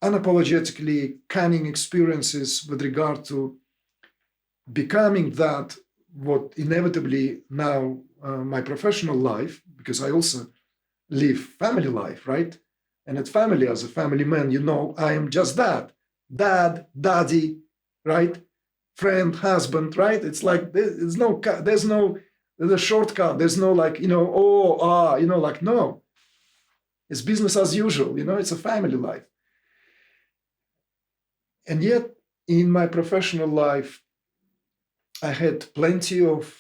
Speaker 1: unapologetically cunning experiences with regard to becoming that, what inevitably now my professional life, because I also live family life, right? And at family, as a family man, I am just that. Dad, daddy, right? Friend, husband, right? It's like there's a shortcut. There's no like, like, no. It's business as usual, it's a family life. And yet, in my professional life, I had plenty of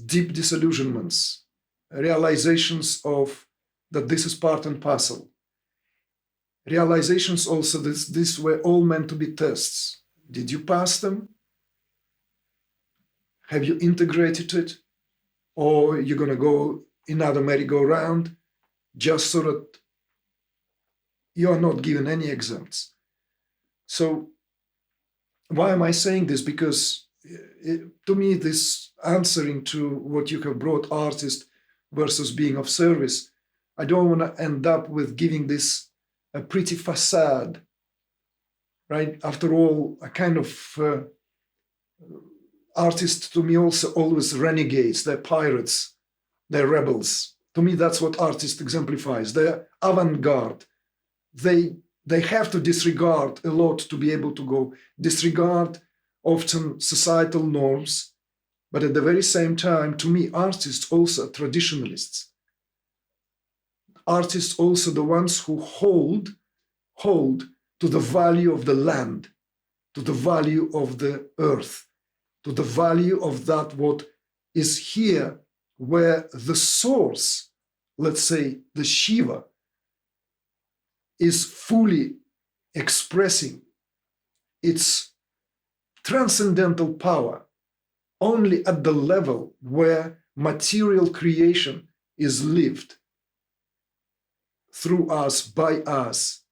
Speaker 1: deep disillusionments, realizations of that this is part and parcel. Realizations also that these were all meant to be tests. Did you pass them? Have you integrated it? Or you're going to go another merry-go-round just so that you are not given any exempts? So why am I saying this? Because to me, this answering to what you have brought, artist versus being of service, I don't want to end up with giving this a pretty facade, right? After all, a kind of artists to me also always renegades, they're pirates, they're rebels. To me, that's what artist exemplifies. They're avant-garde. They have to disregard a lot to be able to go, disregard often societal norms, but at the very same time, to me, artists also are traditionalists. Artists also the ones who hold to the value of the land, to the value of the earth, to the value of that what is here, where the source, let's say the Shiva, is fully expressing its transcendental power only at the level where material creation is lived through us, by us,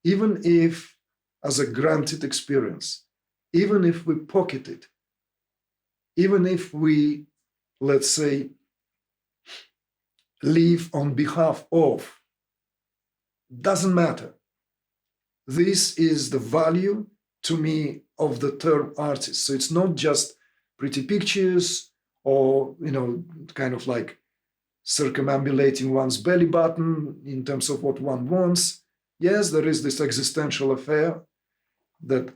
Speaker 1: even if as a granted experience, even if we pocket it, even if we, let's say, live on behalf of, doesn't matter. This is the value to me of the term artist. So it's not just pretty pictures or, kind of like circumambulating one's belly button in terms of what one wants. Yes, there is this existential affair that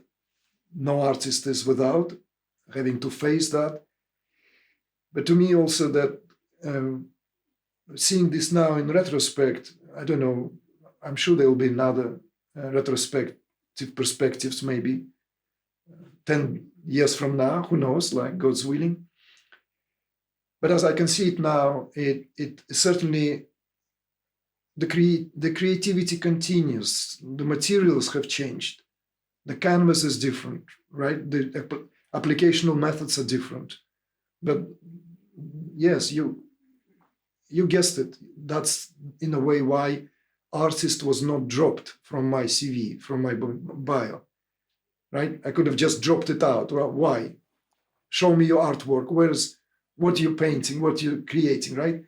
Speaker 1: no artist is without, having to face that. But to me also that seeing this now in retrospect, I don't know, I'm sure there will be another retrospective perspectives, maybe 10 years from now, who knows, like God's willing. But as I can see it now, it certainly, the creativity continues. The materials have changed. The canvas is different, right? The applicational methods are different. But yes, you guessed it. That's in a way why artist was not dropped from my CV, from my bio, right? I could have just dropped it out. Well, why? Show me your artwork. What you're painting, what you're creating, right?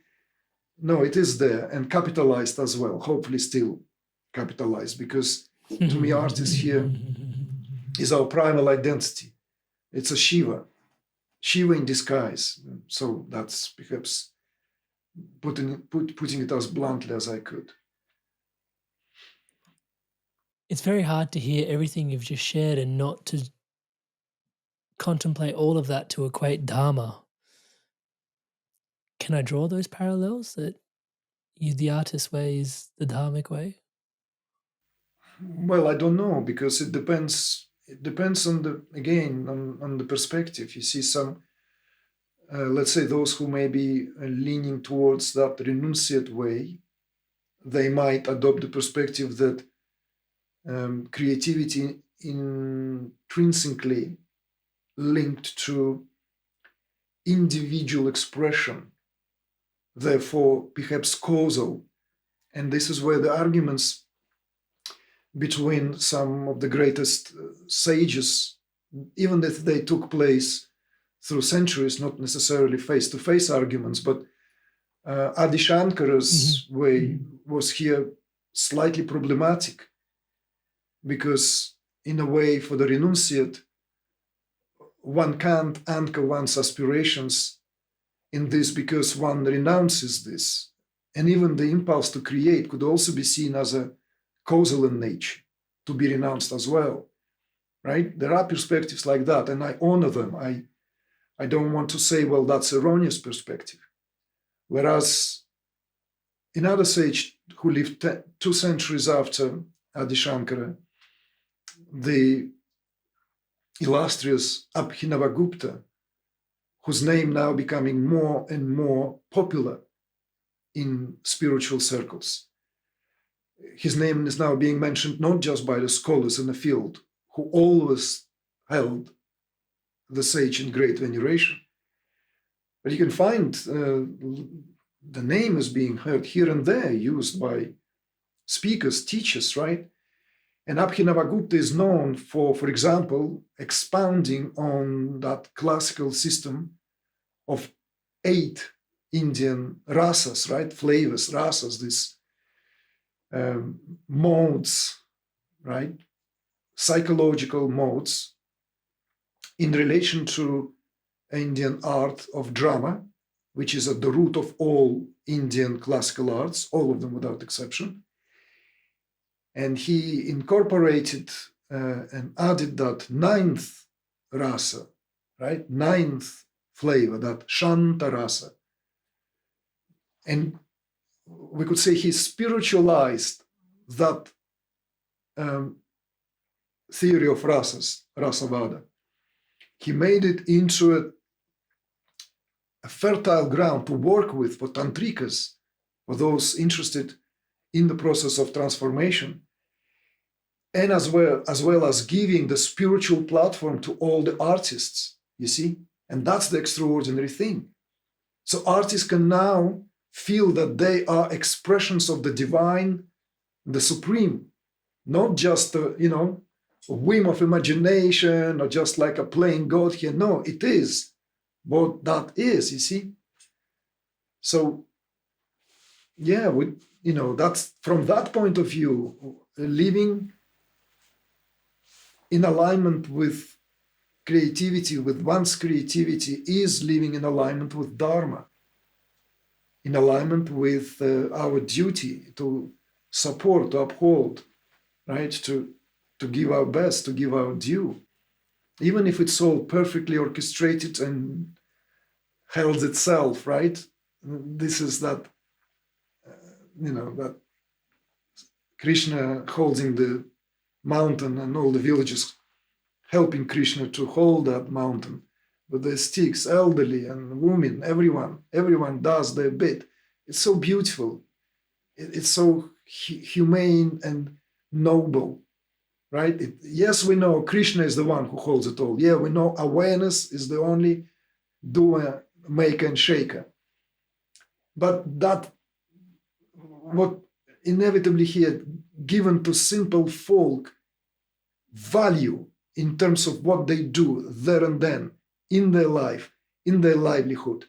Speaker 1: No, it is there and capitalized as well. Hopefully still capitalized, because to me, artist here is our primal identity. It's a Shiva in disguise. So that's perhaps putting it as bluntly as I could.
Speaker 2: It's very hard to hear everything you've just shared and not to contemplate all of that to equate Dharma. Can I draw those parallels that the artist way is the Dharmic way?
Speaker 1: Well, I don't know, because it depends. It depends on the perspective. You see some, let's say, those who may be leaning towards that renunciate way, they might adopt the perspective that creativity intrinsically linked to individual expression, therefore perhaps causal. And this is where the arguments between some of the greatest sages, even if they took place through centuries, not necessarily face-to-face arguments, but Adi Shankara's way was here slightly problematic, because in a way, for the renunciate, one can't anchor one's aspirations in this because one renounces this. And even the impulse to create could also be seen as a causal in nature, to be renounced as well, right? There are perspectives like that, and I honor them. I don't want to say, well, that's erroneous perspective. Whereas another sage who lived 2 centuries after Adi Shankara, the illustrious Abhinavagupta, whose name now becoming more and more popular in spiritual circles. His name is now being mentioned not just by the scholars in the field, who always held the sage in great veneration, but you can find the name is being heard here and there, used by speakers, teachers, right? And Abhinavagupta is known for example, expounding on that classical system of 8 Indian rasas, right? Flavors, rasas, these modes, right? Psychological modes in relation to Indian art of drama, which is at the root of all Indian classical arts, all of them without exception. And he incorporated and added that 9th rasa, right? 9th flavor, that Shanta rasa. And we could say he spiritualized that theory of rasas, Rasavada. He made it into a fertile ground to work with for tantrikas, for those interested in the process of transformation, and as well as giving the spiritual platform to all the artists, you see? And that's the extraordinary thing. So artists can now feel that they are expressions of the divine, the supreme, not just a whim of imagination or just like a playing God here. No, it is what that is, you see? So, yeah, that's from that point of view, living in alignment with creativity, with one's creativity, is living in alignment with Dharma, in alignment with our duty to support, to uphold, right? To give our best, to give our due, even if it's all perfectly orchestrated and held itself, right? This is that, that Krishna holding the mountain and all the villagers helping Krishna to hold that mountain with the sticks, elderly and women, everyone does their bit. It's so beautiful. It's so humane and noble, right? Yes, we know Krishna is the one who holds it all. Yeah, we know awareness is the only doer, maker, and shaker. But that, what inevitably here given to simple folk value in terms of what they do there and then in their life, in their livelihood.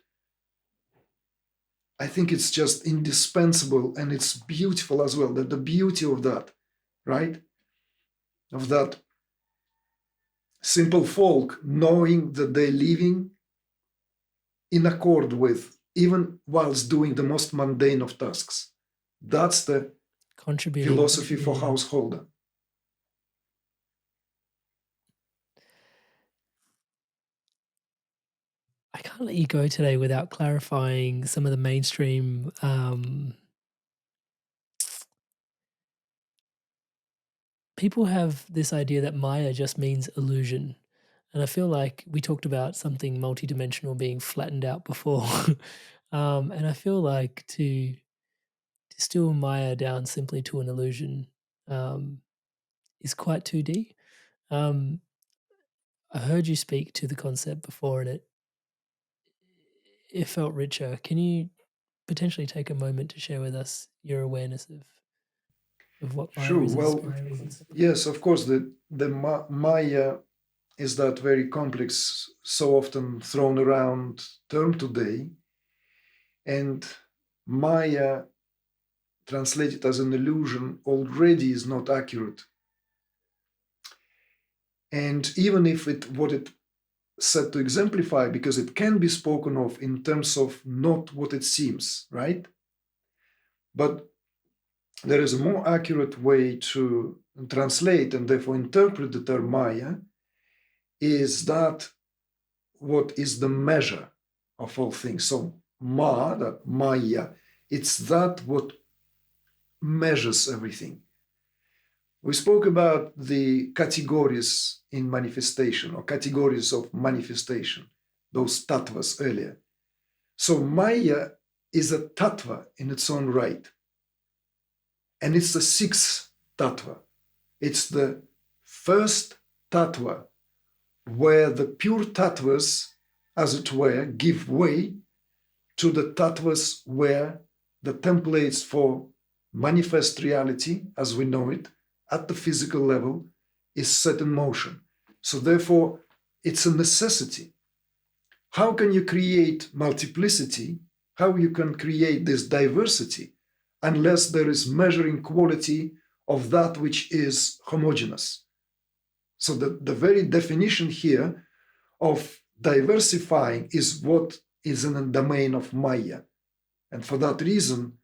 Speaker 1: I think it's just indispensable, and it's beautiful as well, that the beauty of that, right? Of that simple folk knowing that they're living in accord with, even whilst doing the most mundane of tasks. That's the
Speaker 2: Contributing.
Speaker 1: philosophy for
Speaker 2: Yeah.
Speaker 1: householder.
Speaker 2: I can't let you go today without clarifying some of the mainstream people have this idea that Maya just means illusion. And I feel like we talked about something multidimensional being flattened out before. And I feel like to distill Maya down simply to an illusion is quite 2D. I heard you speak to the concept before, and it felt richer. Can you potentially take a moment to share with us your awareness of what Maya
Speaker 1: Sure.
Speaker 2: is?
Speaker 1: Well,
Speaker 2: as a spiritual concept?
Speaker 1: yes, of course, the Maya is that very complex, so often thrown around term today. And Maya, translated as an illusion, already is not accurate. And even if what it said to exemplify, because it can be spoken of in terms of not what it seems, right? But there is a more accurate way to translate and therefore interpret the term Maya, is that what is the measure of all things. So that Maya, it's that what measures everything. We spoke about the categories in manifestation, or categories of manifestation, those tattvas earlier. So Maya is a tattva in its own right. And it's the sixth tattva. It's the first tattva where the pure tattvas, as it were, give way to the tattvas where the templates for manifest reality, as we know it, at the physical level, is set in motion. So therefore, it's a necessity. How can you create multiplicity? How you can create this diversity unless there is measuring quality of that which is homogeneous? So the very definition here of diversifying is what is in the domain of Maya. And for that reason,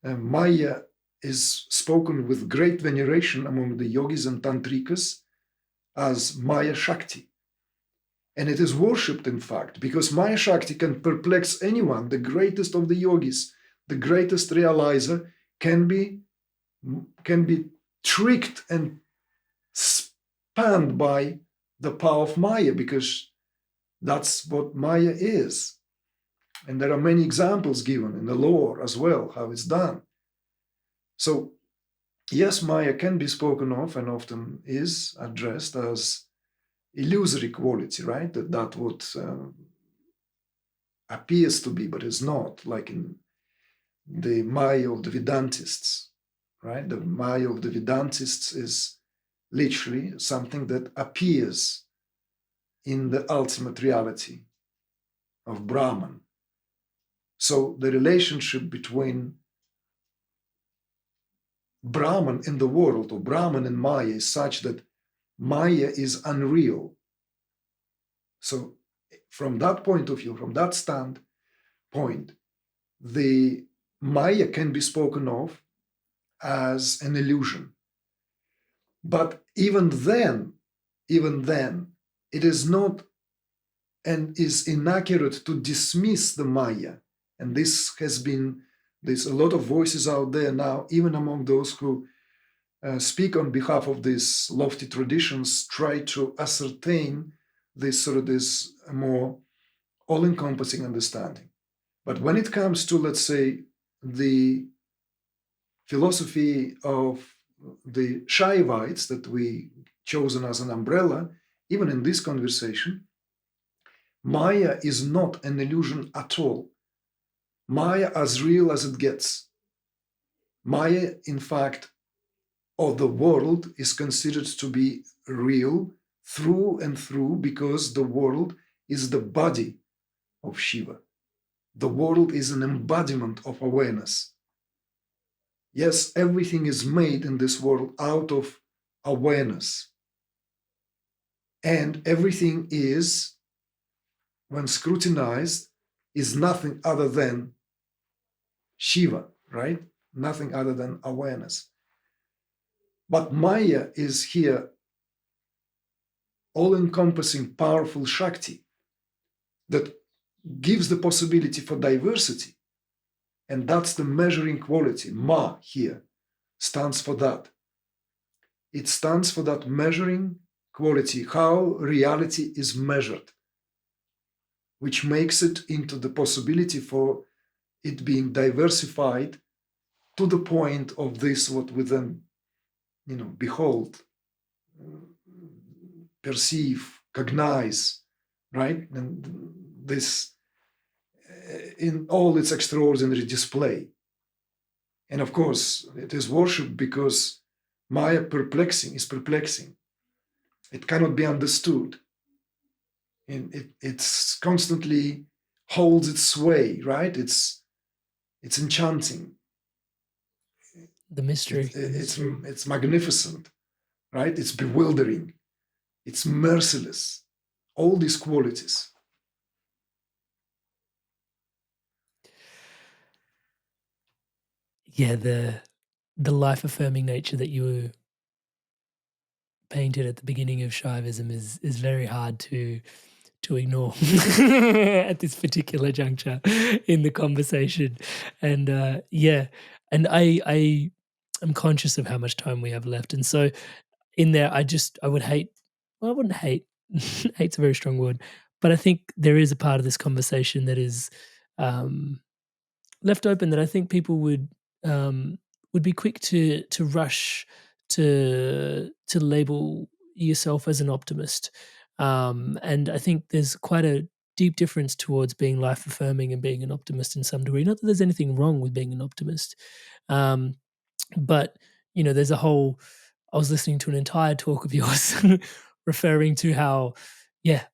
Speaker 1: Maya is spoken with great veneration among the yogis and tantrikas as Maya-Shakti. And it is worshipped, in fact, because Maya-Shakti can perplex anyone. The greatest of the yogis, the greatest realizer, can be tricked and spanned by the power of Maya, because that's what Maya is. And there are many examples given in the lore as well, how it's done. So, yes, Maya can be spoken of and often is addressed as illusory quality, right? That what appears to be, but is not, like in the Maya of the Vedantists, right? The Maya of the Vedantists is literally something that appears in the ultimate reality of Brahman. So the relationship between Brahman in the world, or Brahman and Maya, is such that Maya is unreal. So from that point of view, from that standpoint, the Maya can be spoken of as an illusion. But even then, it is not and is inaccurate to dismiss the Maya. And this has been, there's a lot of voices out there now, even among those who speak on behalf of these lofty traditions, try to ascertain this sort of this more all-encompassing understanding. But when it comes to, let's say, the philosophy of the Shaivites that we chosen as an umbrella, even in this conversation, Maya is not an illusion at all. Maya as real as it gets. Maya, in fact, or the world is considered to be real through and through because the world is the body of Shiva. The world is an embodiment of awareness. Yes, everything is made in this world out of awareness. And everything is, when scrutinized, is nothing other than Shiva, right? Nothing other than awareness. But Maya is here all-encompassing, powerful Shakti that gives the possibility for diversity. And that's the measuring quality. Ma here stands for that. It stands for that measuring quality, how reality is measured, which makes it into the possibility for it being diversified to the point of this, what we then, behold, perceive, cognize, right? And this in all its extraordinary display. And of course, it is worship because Maya is perplexing. It cannot be understood. And it's constantly holds its sway, right? It's enchanting.
Speaker 2: The mystery.
Speaker 1: It's magnificent, right? It's bewildering. It's merciless. All these qualities.
Speaker 2: Yeah, the life-affirming nature that you painted at the beginning of Shaivism is very hard to ignore at this particular juncture in the conversation. And and I am conscious of how much time we have left. And so in there, I would hate, well, I wouldn't hate, hate's a very strong word, but I think there is a part of this conversation that is left open that I think people would be quick to rush to label yourself as an optimist. And I think there's quite a deep difference towards being life-affirming and being an optimist in some degree. Not that there's anything wrong with being an optimist, but there's a whole. I was listening to an entire talk of yours referring to how,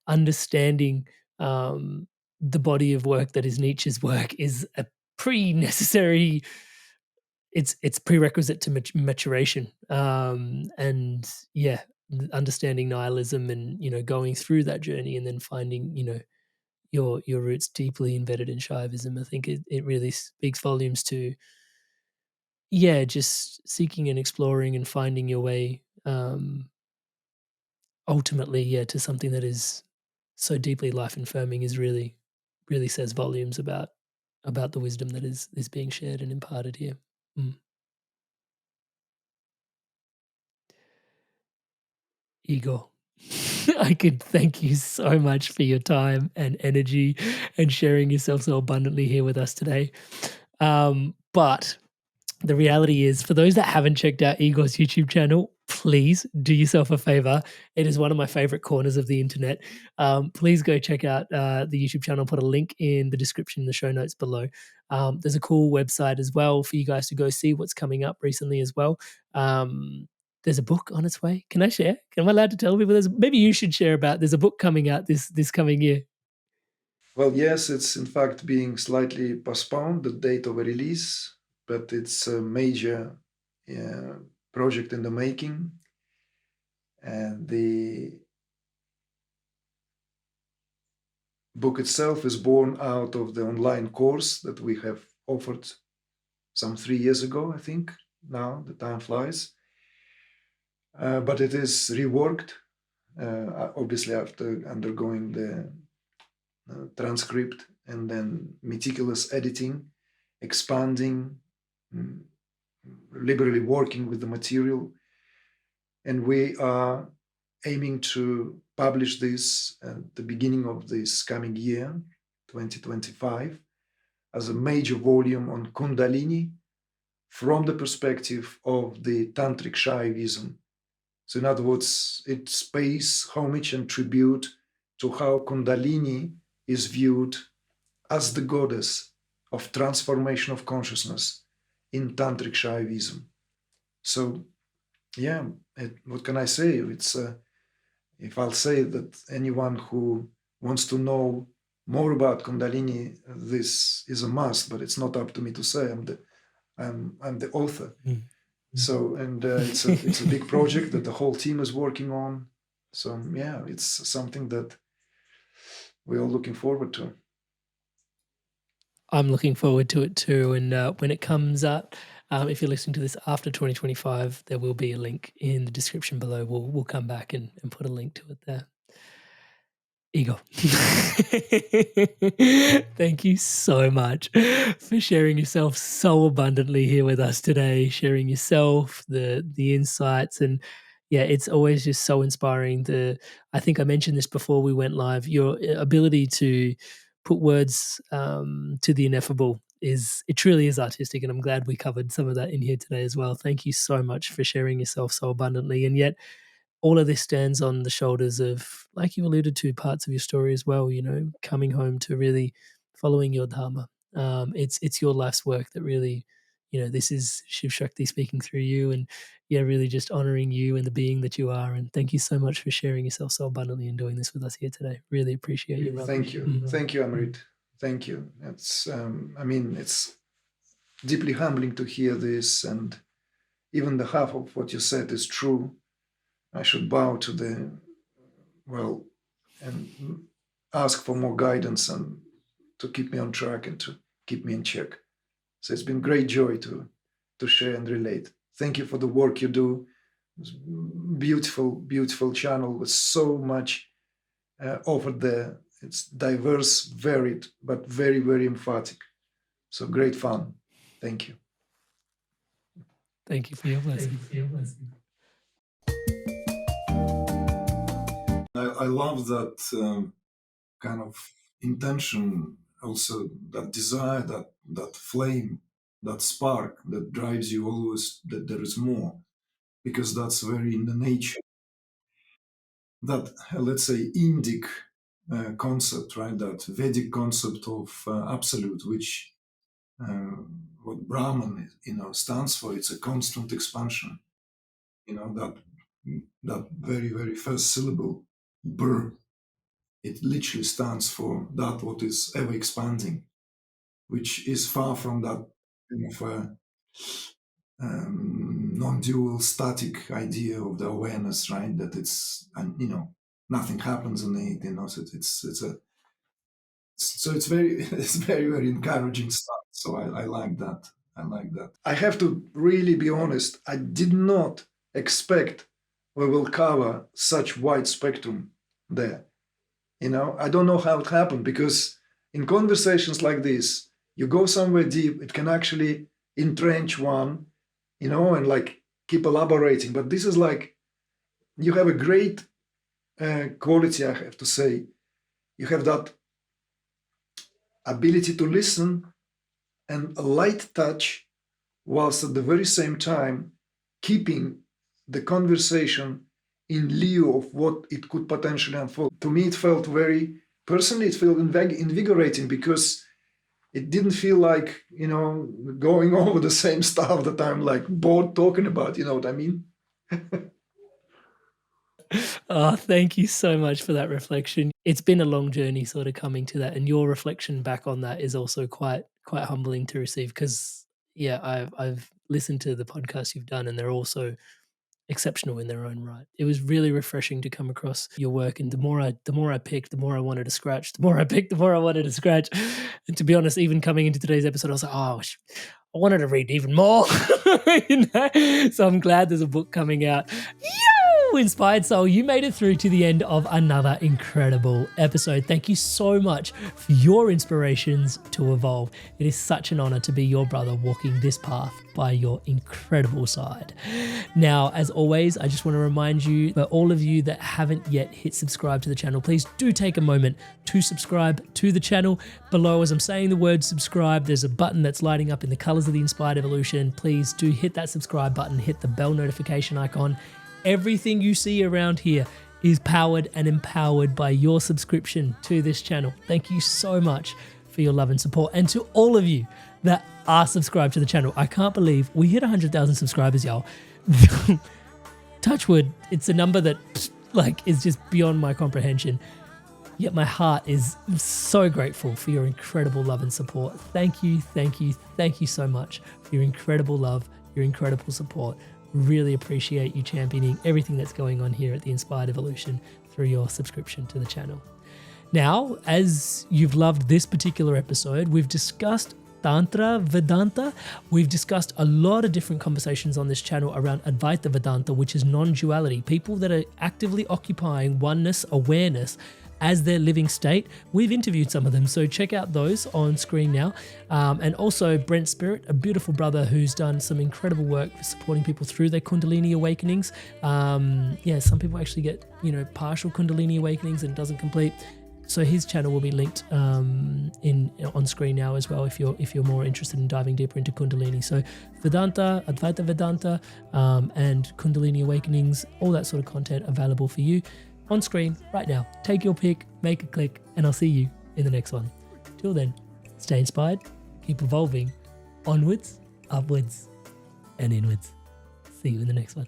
Speaker 2: understanding the body of work that is Nietzsche's work is a pre-necessary. It's prerequisite to maturation, and understanding nihilism and going through that journey and then finding your roots deeply embedded in Shaivism. I think it really speaks volumes to just seeking and exploring and finding your way ultimately to something that is so deeply life-affirming is really says volumes about the wisdom that is being shared and imparted here. Igor, I could thank you so much for your time and energy and sharing yourself so abundantly here with us today. But the reality is, for those that haven't checked out Igor's YouTube channel, please do yourself a favor. It is one of my favorite corners of the internet. Please go check out the YouTube channel. Put a link in the description in the show notes below. There's a cool website as well for you guys to go see what's coming up recently as well. There's a book on its way. Can I share? Am I allowed to tell people? Maybe you should share about. There's a book coming out this coming year.
Speaker 1: Well, yes, it's in fact being slightly postponed, the date of a release, but it's a major project in the making. And the book itself is born out of the online course that we have offered some 3 years ago, I think. Now the time flies. But it is reworked, obviously after undergoing the transcript and then meticulous editing, expanding, liberally working with the material. And we are aiming to publish this at the beginning of this coming year, 2025, as a major volume on Kundalini from the perspective of the Tantric Shaivism. So in other words, it pays homage and tribute to how Kundalini is viewed as the goddess of transformation of consciousness in Tantric Shaivism. So, yeah, what can I say? It's if I'll say that anyone who wants to know more about Kundalini, this is a must, but it's not up to me to say. I'm the author. So, and it's a big project that the whole team is working on. So, yeah, it's something that we're all looking forward to.
Speaker 2: I'm looking forward to it too. And when it comes up, if you're listening to this after 2025, there will be a link in the description below. We'll come back and put a link to it there. Igor, thank you so much for sharing yourself so abundantly here with us today, sharing yourself, the insights, and yeah, it's always just so inspiring. I think I mentioned this before we went live, your ability to put words to the ineffable it truly is artistic, and I'm glad we covered some of that in here today as well. Thank you so much for sharing yourself so abundantly, and yet all of this stands on the shoulders of, like you alluded to, parts of your story as well, coming home to really following your Dharma. It's your life's work that really, this is Shiva-Shakti speaking through you, and yeah, really just honoring you and the being that you are. And thank you so much for sharing yourself so abundantly and doing this with us here today. Really appreciate you, brother.
Speaker 1: Thank you. Thank you, Amrit. Thank you. It's, it's deeply humbling to hear this, and even the half of what you said is true. I should bow to and ask for more guidance and to keep me on track and to keep me in check. So it's been great joy to share and relate. Thank you for the work you do. It's beautiful, beautiful channel with so much offered there. It's diverse, varied, but very, very emphatic. So great fun. Thank you.
Speaker 2: Thank you for your blessing.
Speaker 1: I love that kind of intention, also that desire, that flame, that spark that drives you always, that there is more, because that's very in the nature. That, let's say, Indic concept, right? That Vedic concept of absolute, which what Brahman, stands for. It's a constant expansion. That very, very first syllable, Br, it literally stands for that what is ever expanding, which is far from that kind of non-dual static idea of the awareness, right? That it's, nothing happens in it, so it's very, very encouraging stuff. So I like that. I have to really be honest. I did not expect we will cover such wide spectrum there. I don't know how it happened, because in conversations like this, you go somewhere deep, it can actually entrench one, and like keep elaborating. But this is like, you have a great quality, I have to say. You have that ability to listen and a light touch, whilst at the very same time keeping the conversation in lieu of what it could potentially unfold. To me, it felt very, personally, it felt invigorating, because it didn't feel like, going over the same stuff that I'm like bored talking about, you know what I mean?
Speaker 2: Oh, thank you so much for that reflection. It's been a long journey sort of coming to that, and your reflection back on that is also quite humbling to receive, because I've listened to the podcasts you've done, and they're also exceptional in their own right. It was really refreshing to come across your work, and the more I picked, the more I wanted to scratch. The more I picked, the more I wanted to scratch. And to be honest, even coming into today's episode, I was like, I wanted to read even more. So I'm glad there's a book coming out. Inspired Soul, you made it through to the end of another incredible episode. Thank you so much for your inspirations to evolve. It is such an honor to be your brother walking this path by your incredible side. Now, as always, I just want to remind you, for all of you that haven't yet hit subscribe to the channel, please do take a moment to subscribe to the channel. Below, as I'm saying the word subscribe, there's a button that's lighting up in the colors of the Inspired Evolution. Please do hit that subscribe button, hit the bell notification icon. Everything you see around here is powered and empowered by your subscription to this channel. Thank you so much for your love and support. And to all of you that are subscribed to the channel, I can't believe we hit 100,000 subscribers, y'all. Touch wood, it's a number that is just beyond my comprehension. Yet my heart is so grateful for your incredible love and support. Thank you, thank you, thank you so much for your incredible love, your incredible support. Really appreciate you championing everything that's going on here at the Inspired Evolution through your subscription to the channel. Now, as you've loved this particular episode, we've discussed Tantra, Vedanta. We've discussed a lot of different conversations on this channel around Advaita Vedanta, which is non-duality, people that are actively occupying oneness, awareness as their living state. We've interviewed some of them, so check out those on screen now. And also Brent Spirit, a beautiful brother who's done some incredible work for supporting people through their Kundalini awakenings. Some people actually get, partial Kundalini awakenings and it doesn't complete. So his channel will be linked on screen now as well if you're more interested in diving deeper into Kundalini. So Vedanta, Advaita Vedanta, and Kundalini awakenings, all that sort of content available for you on screen right now. Take your pick, make a click, and I'll see you in the next one. Till then, stay inspired, keep evolving, onwards, upwards, and inwards. See you in the next one.